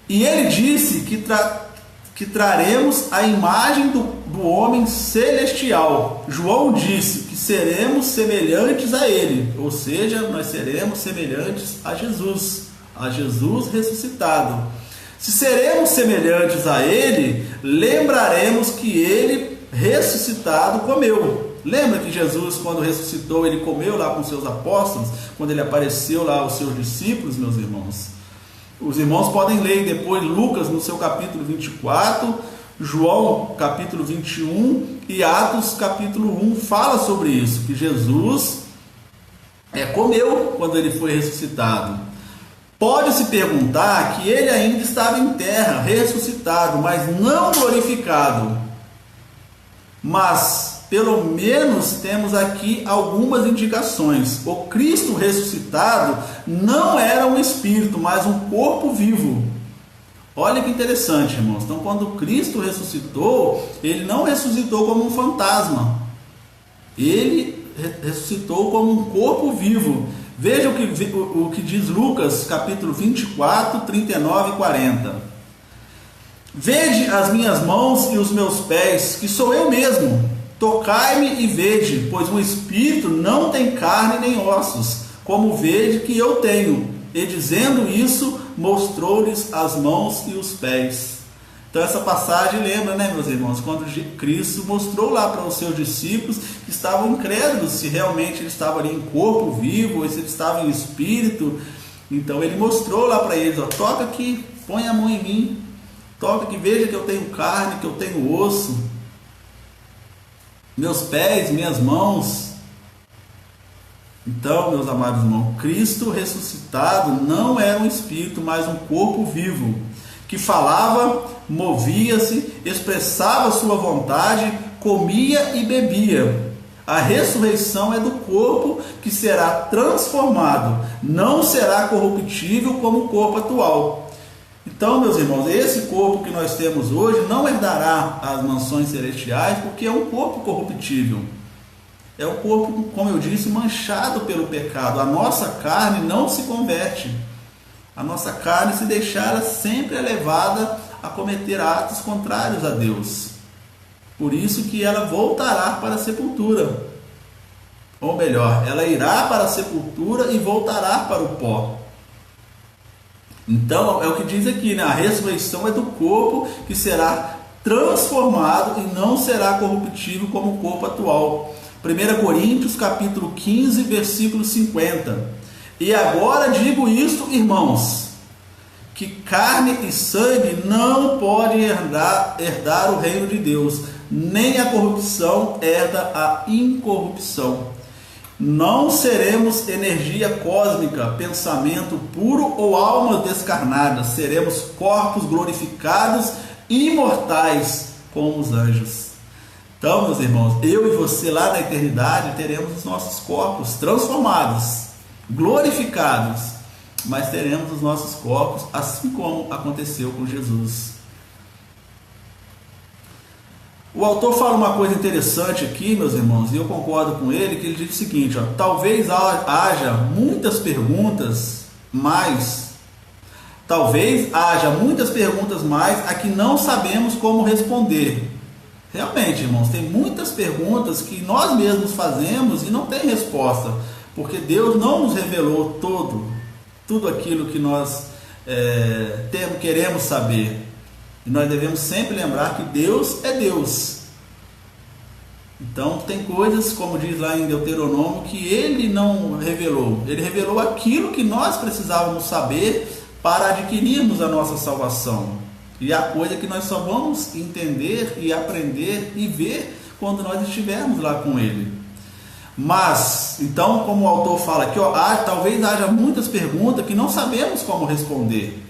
E ele disse que traremos a imagem do homem celestial. João disse que seremos semelhantes a ele, ou seja, nós seremos semelhantes a Jesus ressuscitado. Se seremos semelhantes a ele, lembraremos que ele ressuscitado comeu. Lembra que Jesus, quando ressuscitou, ele comeu lá com seus apóstolos, quando ele apareceu lá aos seus discípulos, meus irmãos? Os irmãos podem ler depois Lucas no seu capítulo 24, João capítulo 21 e Atos capítulo 1 fala sobre isso, que Jesus comeu quando ele foi ressuscitado. Pode-se perguntar que ele ainda estava em terra, ressuscitado, mas não glorificado. Mas, pelo menos, temos aqui algumas indicações. O Cristo ressuscitado não era um espírito, mas um corpo vivo. Olha que interessante, irmãos. Então, quando Cristo ressuscitou, ele não ressuscitou como um fantasma. Ele ressuscitou como um corpo vivo. Veja o que diz Lucas, capítulo 24, 39 e 40. Vede as minhas mãos e os meus pés, que sou eu mesmo. Tocai-me e vede, pois o espírito não tem carne nem ossos, como vede que eu tenho. E dizendo isso, mostrou-lhes as mãos e os pés. Então essa passagem lembra, meus irmãos, quando Cristo mostrou lá para os seus discípulos que estavam incrédulos se realmente ele estava ali em corpo vivo ou se ele estava em espírito. Então ele mostrou lá para eles, toca aqui, põe a mão em mim, toca aqui, veja que eu tenho carne, que eu tenho osso, meus pés, minhas mãos. Então, meus amados irmãos, Cristo ressuscitado não era um espírito, mas um corpo vivo, que falava, movia-se, expressava sua vontade, comia e bebia. A ressurreição é do corpo que será transformado, não será corruptível como o corpo atual. Então, meus irmãos, esse corpo que nós temos hoje não herdará as mansões celestiais, porque é um corpo corruptível. É um corpo, como eu disse, manchado pelo pecado. A nossa carne não se converte. A nossa carne, se deixar, ela sempre é levada a cometer atos contrários a Deus. Por isso que ela voltará para a sepultura. Ou melhor, ela irá para a sepultura e voltará para o pó. Então, é o que diz aqui, a ressurreição é do corpo que será transformado e não será corruptível como o corpo atual. 1 Coríntios capítulo 15, versículo 50. E agora digo isto, irmãos, que carne e sangue não podem herdar o reino de Deus, nem a corrupção herda a incorrupção. Não seremos energia cósmica, pensamento puro ou almas descarnadas, seremos corpos glorificados e imortais como os anjos. Então, meus irmãos, eu e você lá na eternidade teremos os nossos corpos transformados, glorificados, mas teremos os nossos corpos assim como aconteceu com Jesus. O autor fala uma coisa interessante aqui, meus irmãos, e eu concordo com ele, que ele diz o seguinte, talvez haja muitas perguntas mais a que não sabemos como responder. Realmente, irmãos, tem muitas perguntas que nós mesmos fazemos e não tem resposta, porque Deus não nos revelou tudo aquilo que nós queremos saber. E nós devemos sempre lembrar que Deus é Deus. Então, tem coisas, como diz lá em Deuteronômio, que Ele não revelou. Ele revelou aquilo que nós precisávamos saber para adquirirmos a nossa salvação. E a coisa que nós só vamos entender e aprender e ver quando nós estivermos lá com Ele. Mas, então, como o autor fala aqui, talvez haja muitas perguntas que não sabemos como responder.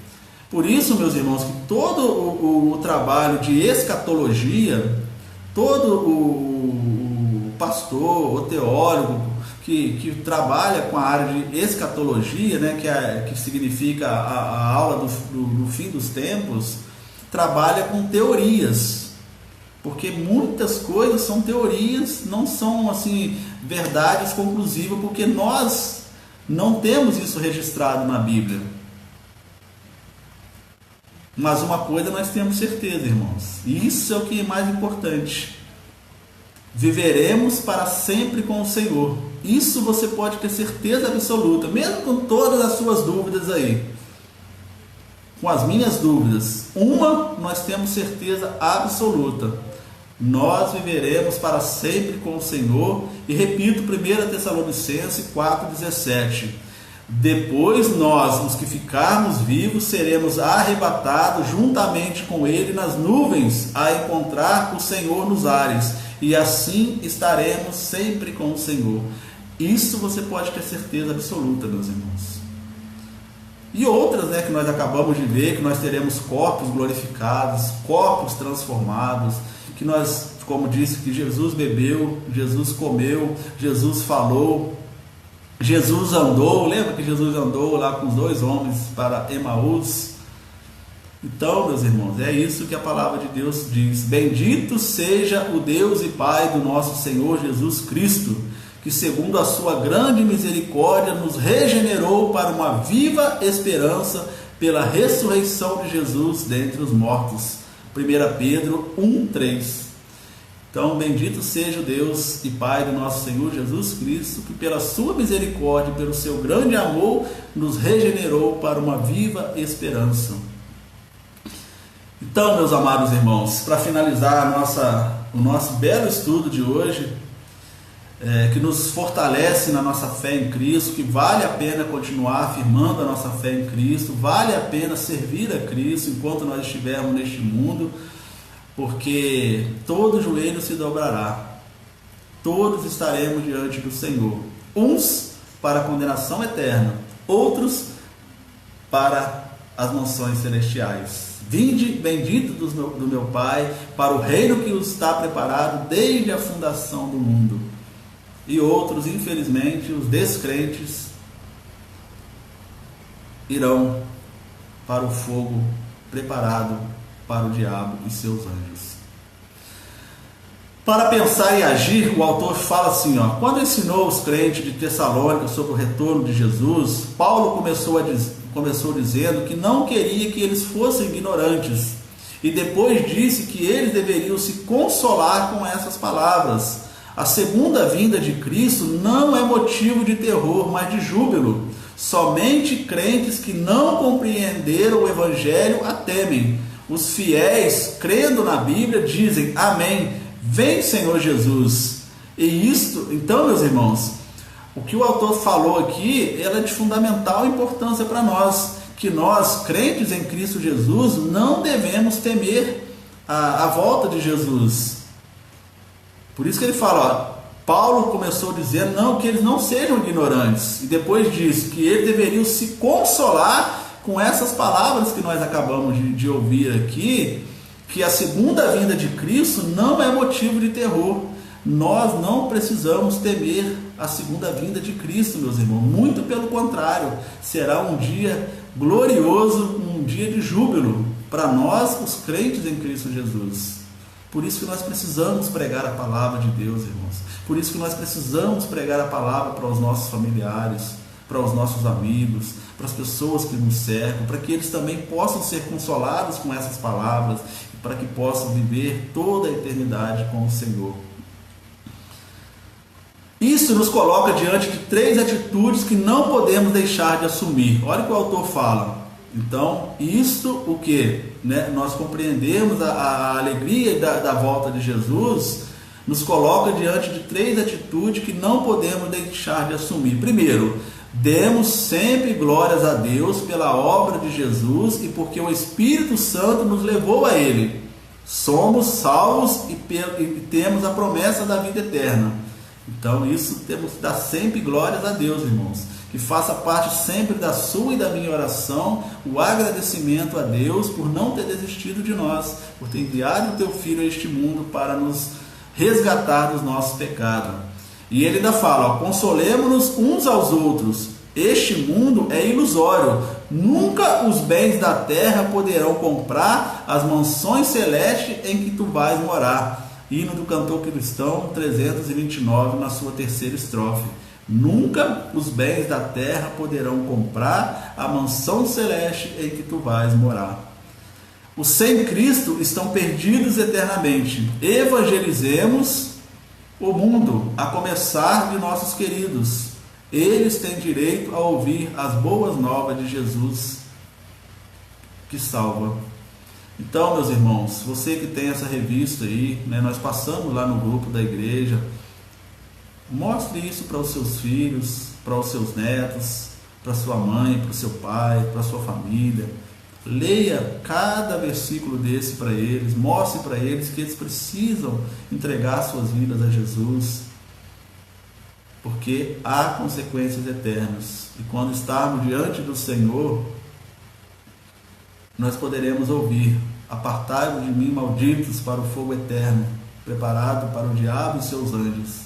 Por isso, meus irmãos, que todo o trabalho de escatologia, todo o pastor, o teólogo que trabalha com a área de escatologia, que significa a aula do fim dos tempos, trabalha com teorias, porque muitas coisas são teorias, não são assim verdades conclusivas, porque nós não temos isso registrado na Bíblia. Mas uma coisa nós temos certeza, irmãos, e isso é o que é mais importante: viveremos para sempre com o Senhor. Isso você pode ter certeza absoluta, mesmo com todas as suas dúvidas aí. Com as minhas dúvidas, uma nós temos certeza absoluta: nós viveremos para sempre com o Senhor. E repito, 1 Tessalonicenses 4,17: depois nós, os que ficarmos vivos, seremos arrebatados juntamente com Ele nas nuvens, a encontrar o Senhor nos ares, e assim estaremos sempre com o Senhor. Isso você pode ter certeza absoluta, meus irmãos. E outras, que nós acabamos de ver, que nós teremos corpos glorificados, corpos transformados, que nós, como disse, que Jesus bebeu, Jesus comeu, Jesus falou, Jesus andou. Lembra que Jesus andou lá com os 2 homens para Emaús? Então, meus irmãos, é isso que a palavra de Deus diz: bendito seja o Deus e Pai do nosso Senhor Jesus Cristo, que segundo a sua grande misericórdia nos regenerou para uma viva esperança pela ressurreição de Jesus dentre os mortos. 1 Pedro 1,3. Então, bendito seja o Deus e Pai do nosso Senhor Jesus Cristo, que pela sua misericórdia e pelo seu grande amor nos regenerou para uma viva esperança. Então, meus amados irmãos, para finalizar o nosso belo estudo de hoje, que nos fortalece na nossa fé em Cristo, que vale a pena continuar afirmando a nossa fé em Cristo, vale a pena servir a Cristo enquanto nós estivermos neste mundo, porque todo joelho se dobrará, todos estaremos diante do Senhor, uns para a condenação eterna, outros para as mansões celestiais. Vinde, bendito do meu Pai, para o reino que os está preparado desde a fundação do mundo. E outros, infelizmente, os descrentes, irão para o fogo preparado para o diabo e seus anjos. Para pensar e agir, o autor fala assim, quando ensinou os crentes de Tessalônica sobre o retorno de Jesus, Paulo começou dizendo que não queria que eles fossem ignorantes, e depois disse que eles deveriam se consolar com essas palavras: a segunda vinda de Cristo não é motivo de terror, mas de júbilo. Somente crentes que não compreenderam o Evangelho a temem. Os fiéis, crendo na Bíblia, dizem: amém, vem Senhor Jesus. E isto, então, meus irmãos, o que o autor falou aqui é de fundamental importância para nós, que nós, crentes em Cristo Jesus, não devemos temer a volta de Jesus. Por isso que ele fala, Paulo começou dizendo que eles não sejam ignorantes, e depois disse que eles deveriam se consolar com essas palavras que nós acabamos de ouvir aqui, que a segunda vinda de Cristo não é motivo de terror. Nós não precisamos temer a segunda vinda de Cristo, meus irmãos, muito pelo contrário, será um dia glorioso, um dia de júbilo para nós, os crentes em Cristo Jesus. Por isso que nós precisamos pregar a palavra de Deus, irmãos. Por isso que nós precisamos pregar a palavra para os nossos familiares, para os nossos amigos, para as pessoas que nos cercam, para que eles também possam ser consolados com essas palavras, e para que possam viver toda a eternidade com o Senhor. Isso nos coloca diante de 3 atitudes que não podemos deixar de assumir. Olha o que o autor fala. Então, isto o que? Nós compreendemos a alegria da volta de Jesus, nos coloca diante de 3 atitudes que não podemos deixar de assumir. Primeiro, demos sempre glórias a Deus pela obra de Jesus e porque o Espírito Santo nos levou a Ele. Somos salvos e temos a promessa da vida eterna. Então isso temos que dar sempre glórias a Deus, irmãos. Que faça parte sempre da sua e da minha oração o agradecimento a Deus por não ter desistido de nós, por ter enviado o teu Filho a este mundo para nos resgatar dos nossos pecados. E ele ainda fala, consolemo-nos uns aos outros. Este mundo é ilusório. Nunca os bens da terra poderão comprar as mansões celestes em que tu vais morar. Hino do cantor cristão 329, na sua 3ª estrofe. Nunca os bens da terra poderão comprar a mansão celeste em que tu vais morar. Os sem Cristo estão perdidos eternamente. Evangelizemos o mundo, a começar de nossos queridos. Eles têm direito a ouvir as boas novas de Jesus que salva. Então, meus irmãos, você que tem essa revista aí, né, nós passamos lá no grupo da igreja, mostre isso para os seus filhos, para os seus netos, para sua mãe, para o seu pai, para a sua família. Leia cada versículo desse para eles, mostre para eles que eles precisam entregar suas vidas a Jesus, porque há consequências eternas. E quando estarmos diante do Senhor, nós poderemos ouvir: apartai-vos de mim, malditos, para o fogo eterno, preparado para o diabo e seus anjos.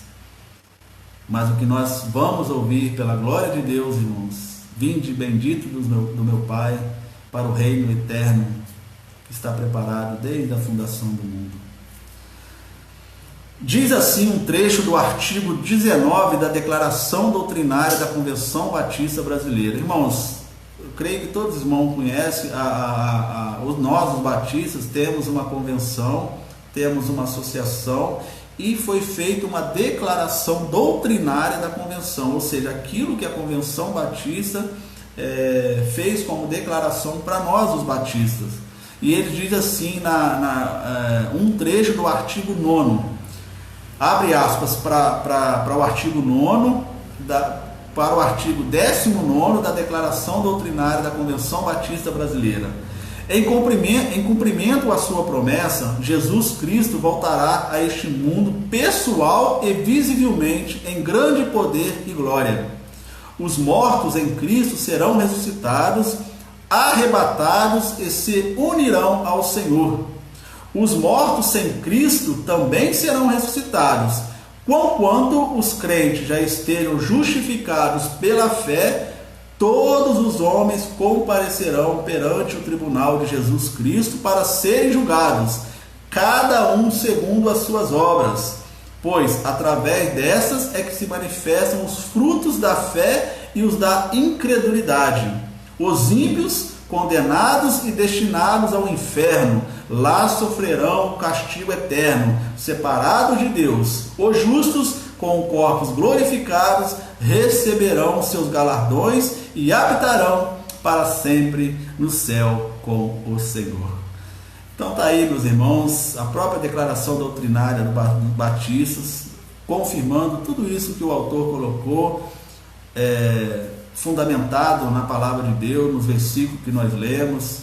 Mas o que nós vamos ouvir, pela glória de Deus, irmãos: vinde bendito do meu Pai, para o reino eterno que está preparado desde a fundação do mundo. Diz assim um trecho do artigo 19 da Declaração Doutrinária da Convenção Batista Brasileira. Irmãos, eu creio que todos os irmãos conhecem, nós, os batistas, temos uma convenção, temos uma associação, e foi feita uma declaração doutrinária da convenção, ou seja, aquilo que a Convenção Batista fez como declaração para nós, os batistas. E ele diz assim, um trecho do artigo 9, abre aspas para o artigo 9, para o artigo 19 da Declaração Doutrinária da Convenção Batista Brasileira. Em cumprimento à sua promessa, Jesus Cristo voltará a este mundo pessoal e visivelmente em grande poder e glória. Os mortos em Cristo serão ressuscitados, arrebatados e se unirão ao Senhor. Os mortos sem Cristo também serão ressuscitados, conquanto os crentes já estejam justificados pela fé. Todos os homens comparecerão perante o tribunal de Jesus Cristo para serem julgados, cada um segundo as suas obras, pois através dessas é que se manifestam os frutos da fé e os da incredulidade. Os ímpios, condenados e destinados ao inferno, lá sofrerão o castigo eterno, separados de Deus. Os justos, com corpos glorificados, receberão seus galardões e habitarão para sempre no céu com o Senhor. Então está aí, meus irmãos, a própria declaração doutrinária dos batistas, confirmando tudo isso que o autor colocou, fundamentado na palavra de Deus, nos versículos que nós lemos.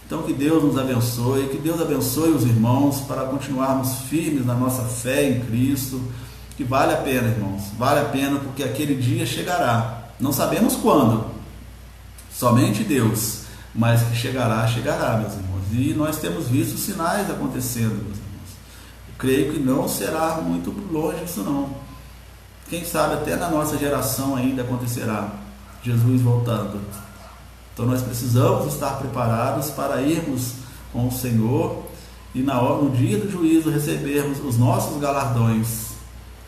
Então que Deus nos abençoe, que Deus abençoe os irmãos para continuarmos firmes na nossa fé em Cristo, que vale a pena, irmãos, vale a pena, porque aquele dia chegará, não sabemos quando, somente Deus, mas que chegará, meus irmãos, e nós temos visto sinais acontecendo, meus irmãos. Eu creio que não será muito longe disso não, quem sabe até na nossa geração ainda acontecerá, Jesus voltando. Então nós precisamos estar preparados para irmos com o Senhor e no dia do juízo recebermos os nossos galardões.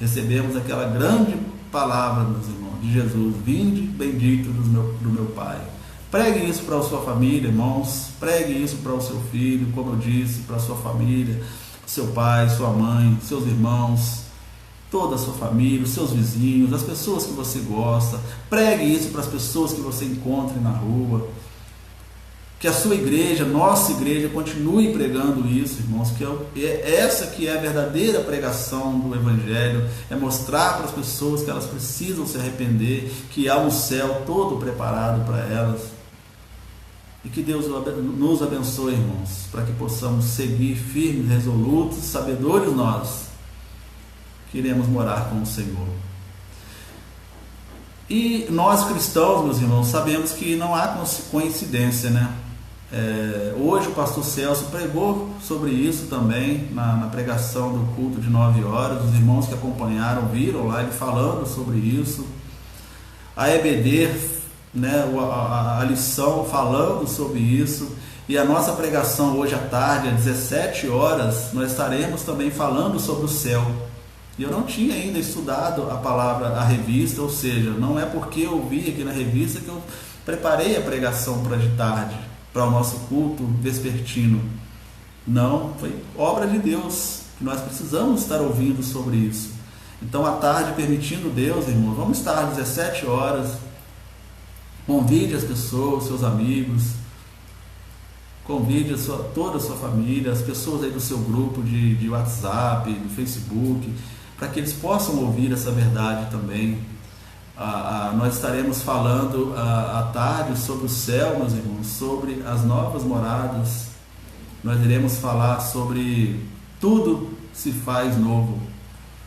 Recebemos aquela grande palavra, meus irmãos, de Jesus: vinde bendito do meu Pai. Pregue isso para a sua família, irmãos, pregue isso para o seu filho, como eu disse, para a sua família, seu pai, sua mãe, seus irmãos, toda a sua família, os seus vizinhos, as pessoas que você gosta. Pregue isso para as pessoas que você encontre na rua. Que a sua igreja, nossa igreja, continue pregando isso, irmãos, que essa que é a verdadeira pregação do Evangelho, é mostrar para as pessoas que elas precisam se arrepender, que há um céu todo preparado para elas. E que Deus nos abençoe, irmãos, para que possamos seguir firmes, resolutos, sabedores nós, que iremos morar com o Senhor. E nós cristãos, meus irmãos, sabemos que não há coincidência, né? Hoje o pastor Celso pregou sobre isso também na pregação do culto de 9 horas. Os irmãos que acompanharam viram lá ele falando sobre isso. A EBD, né, a lição falando sobre isso. E a nossa pregação hoje à tarde, às 17 horas, nós estaremos também falando sobre o céu. E eu não tinha ainda estudado a palavra, a revista, ou seja, não é porque eu vi aqui na revista que eu preparei a pregação para de tarde, para o nosso culto vespertino. Não, foi obra de Deus, que nós precisamos estar ouvindo sobre isso. Então, à tarde, permitindo Deus, irmão, vamos estar às 17 horas, convide as pessoas, seus amigos, convide toda a sua família, as pessoas aí do seu grupo de WhatsApp, do Facebook, para que eles possam ouvir essa verdade também. Nós estaremos falando à tarde sobre o céu, meus irmãos, sobre as novas moradas. Nós iremos falar sobre tudo se faz novo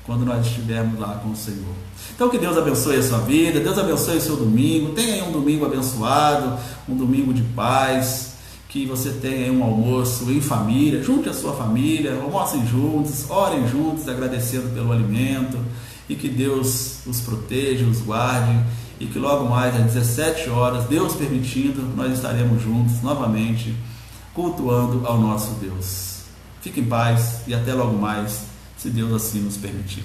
quando nós estivermos lá com o Senhor. Então, que Deus abençoe a sua vida, Deus abençoe o seu domingo. Tenha aí um domingo abençoado, um domingo de paz, que você tenha aí um almoço em família, junte a sua família, almocem juntos, orem juntos, agradecendo pelo alimento, e que Deus os proteja, os guarde, e que logo mais às 17 horas, Deus permitindo, nós estaremos juntos novamente, cultuando ao nosso Deus. Fique em paz e até logo mais, se Deus assim nos permitir.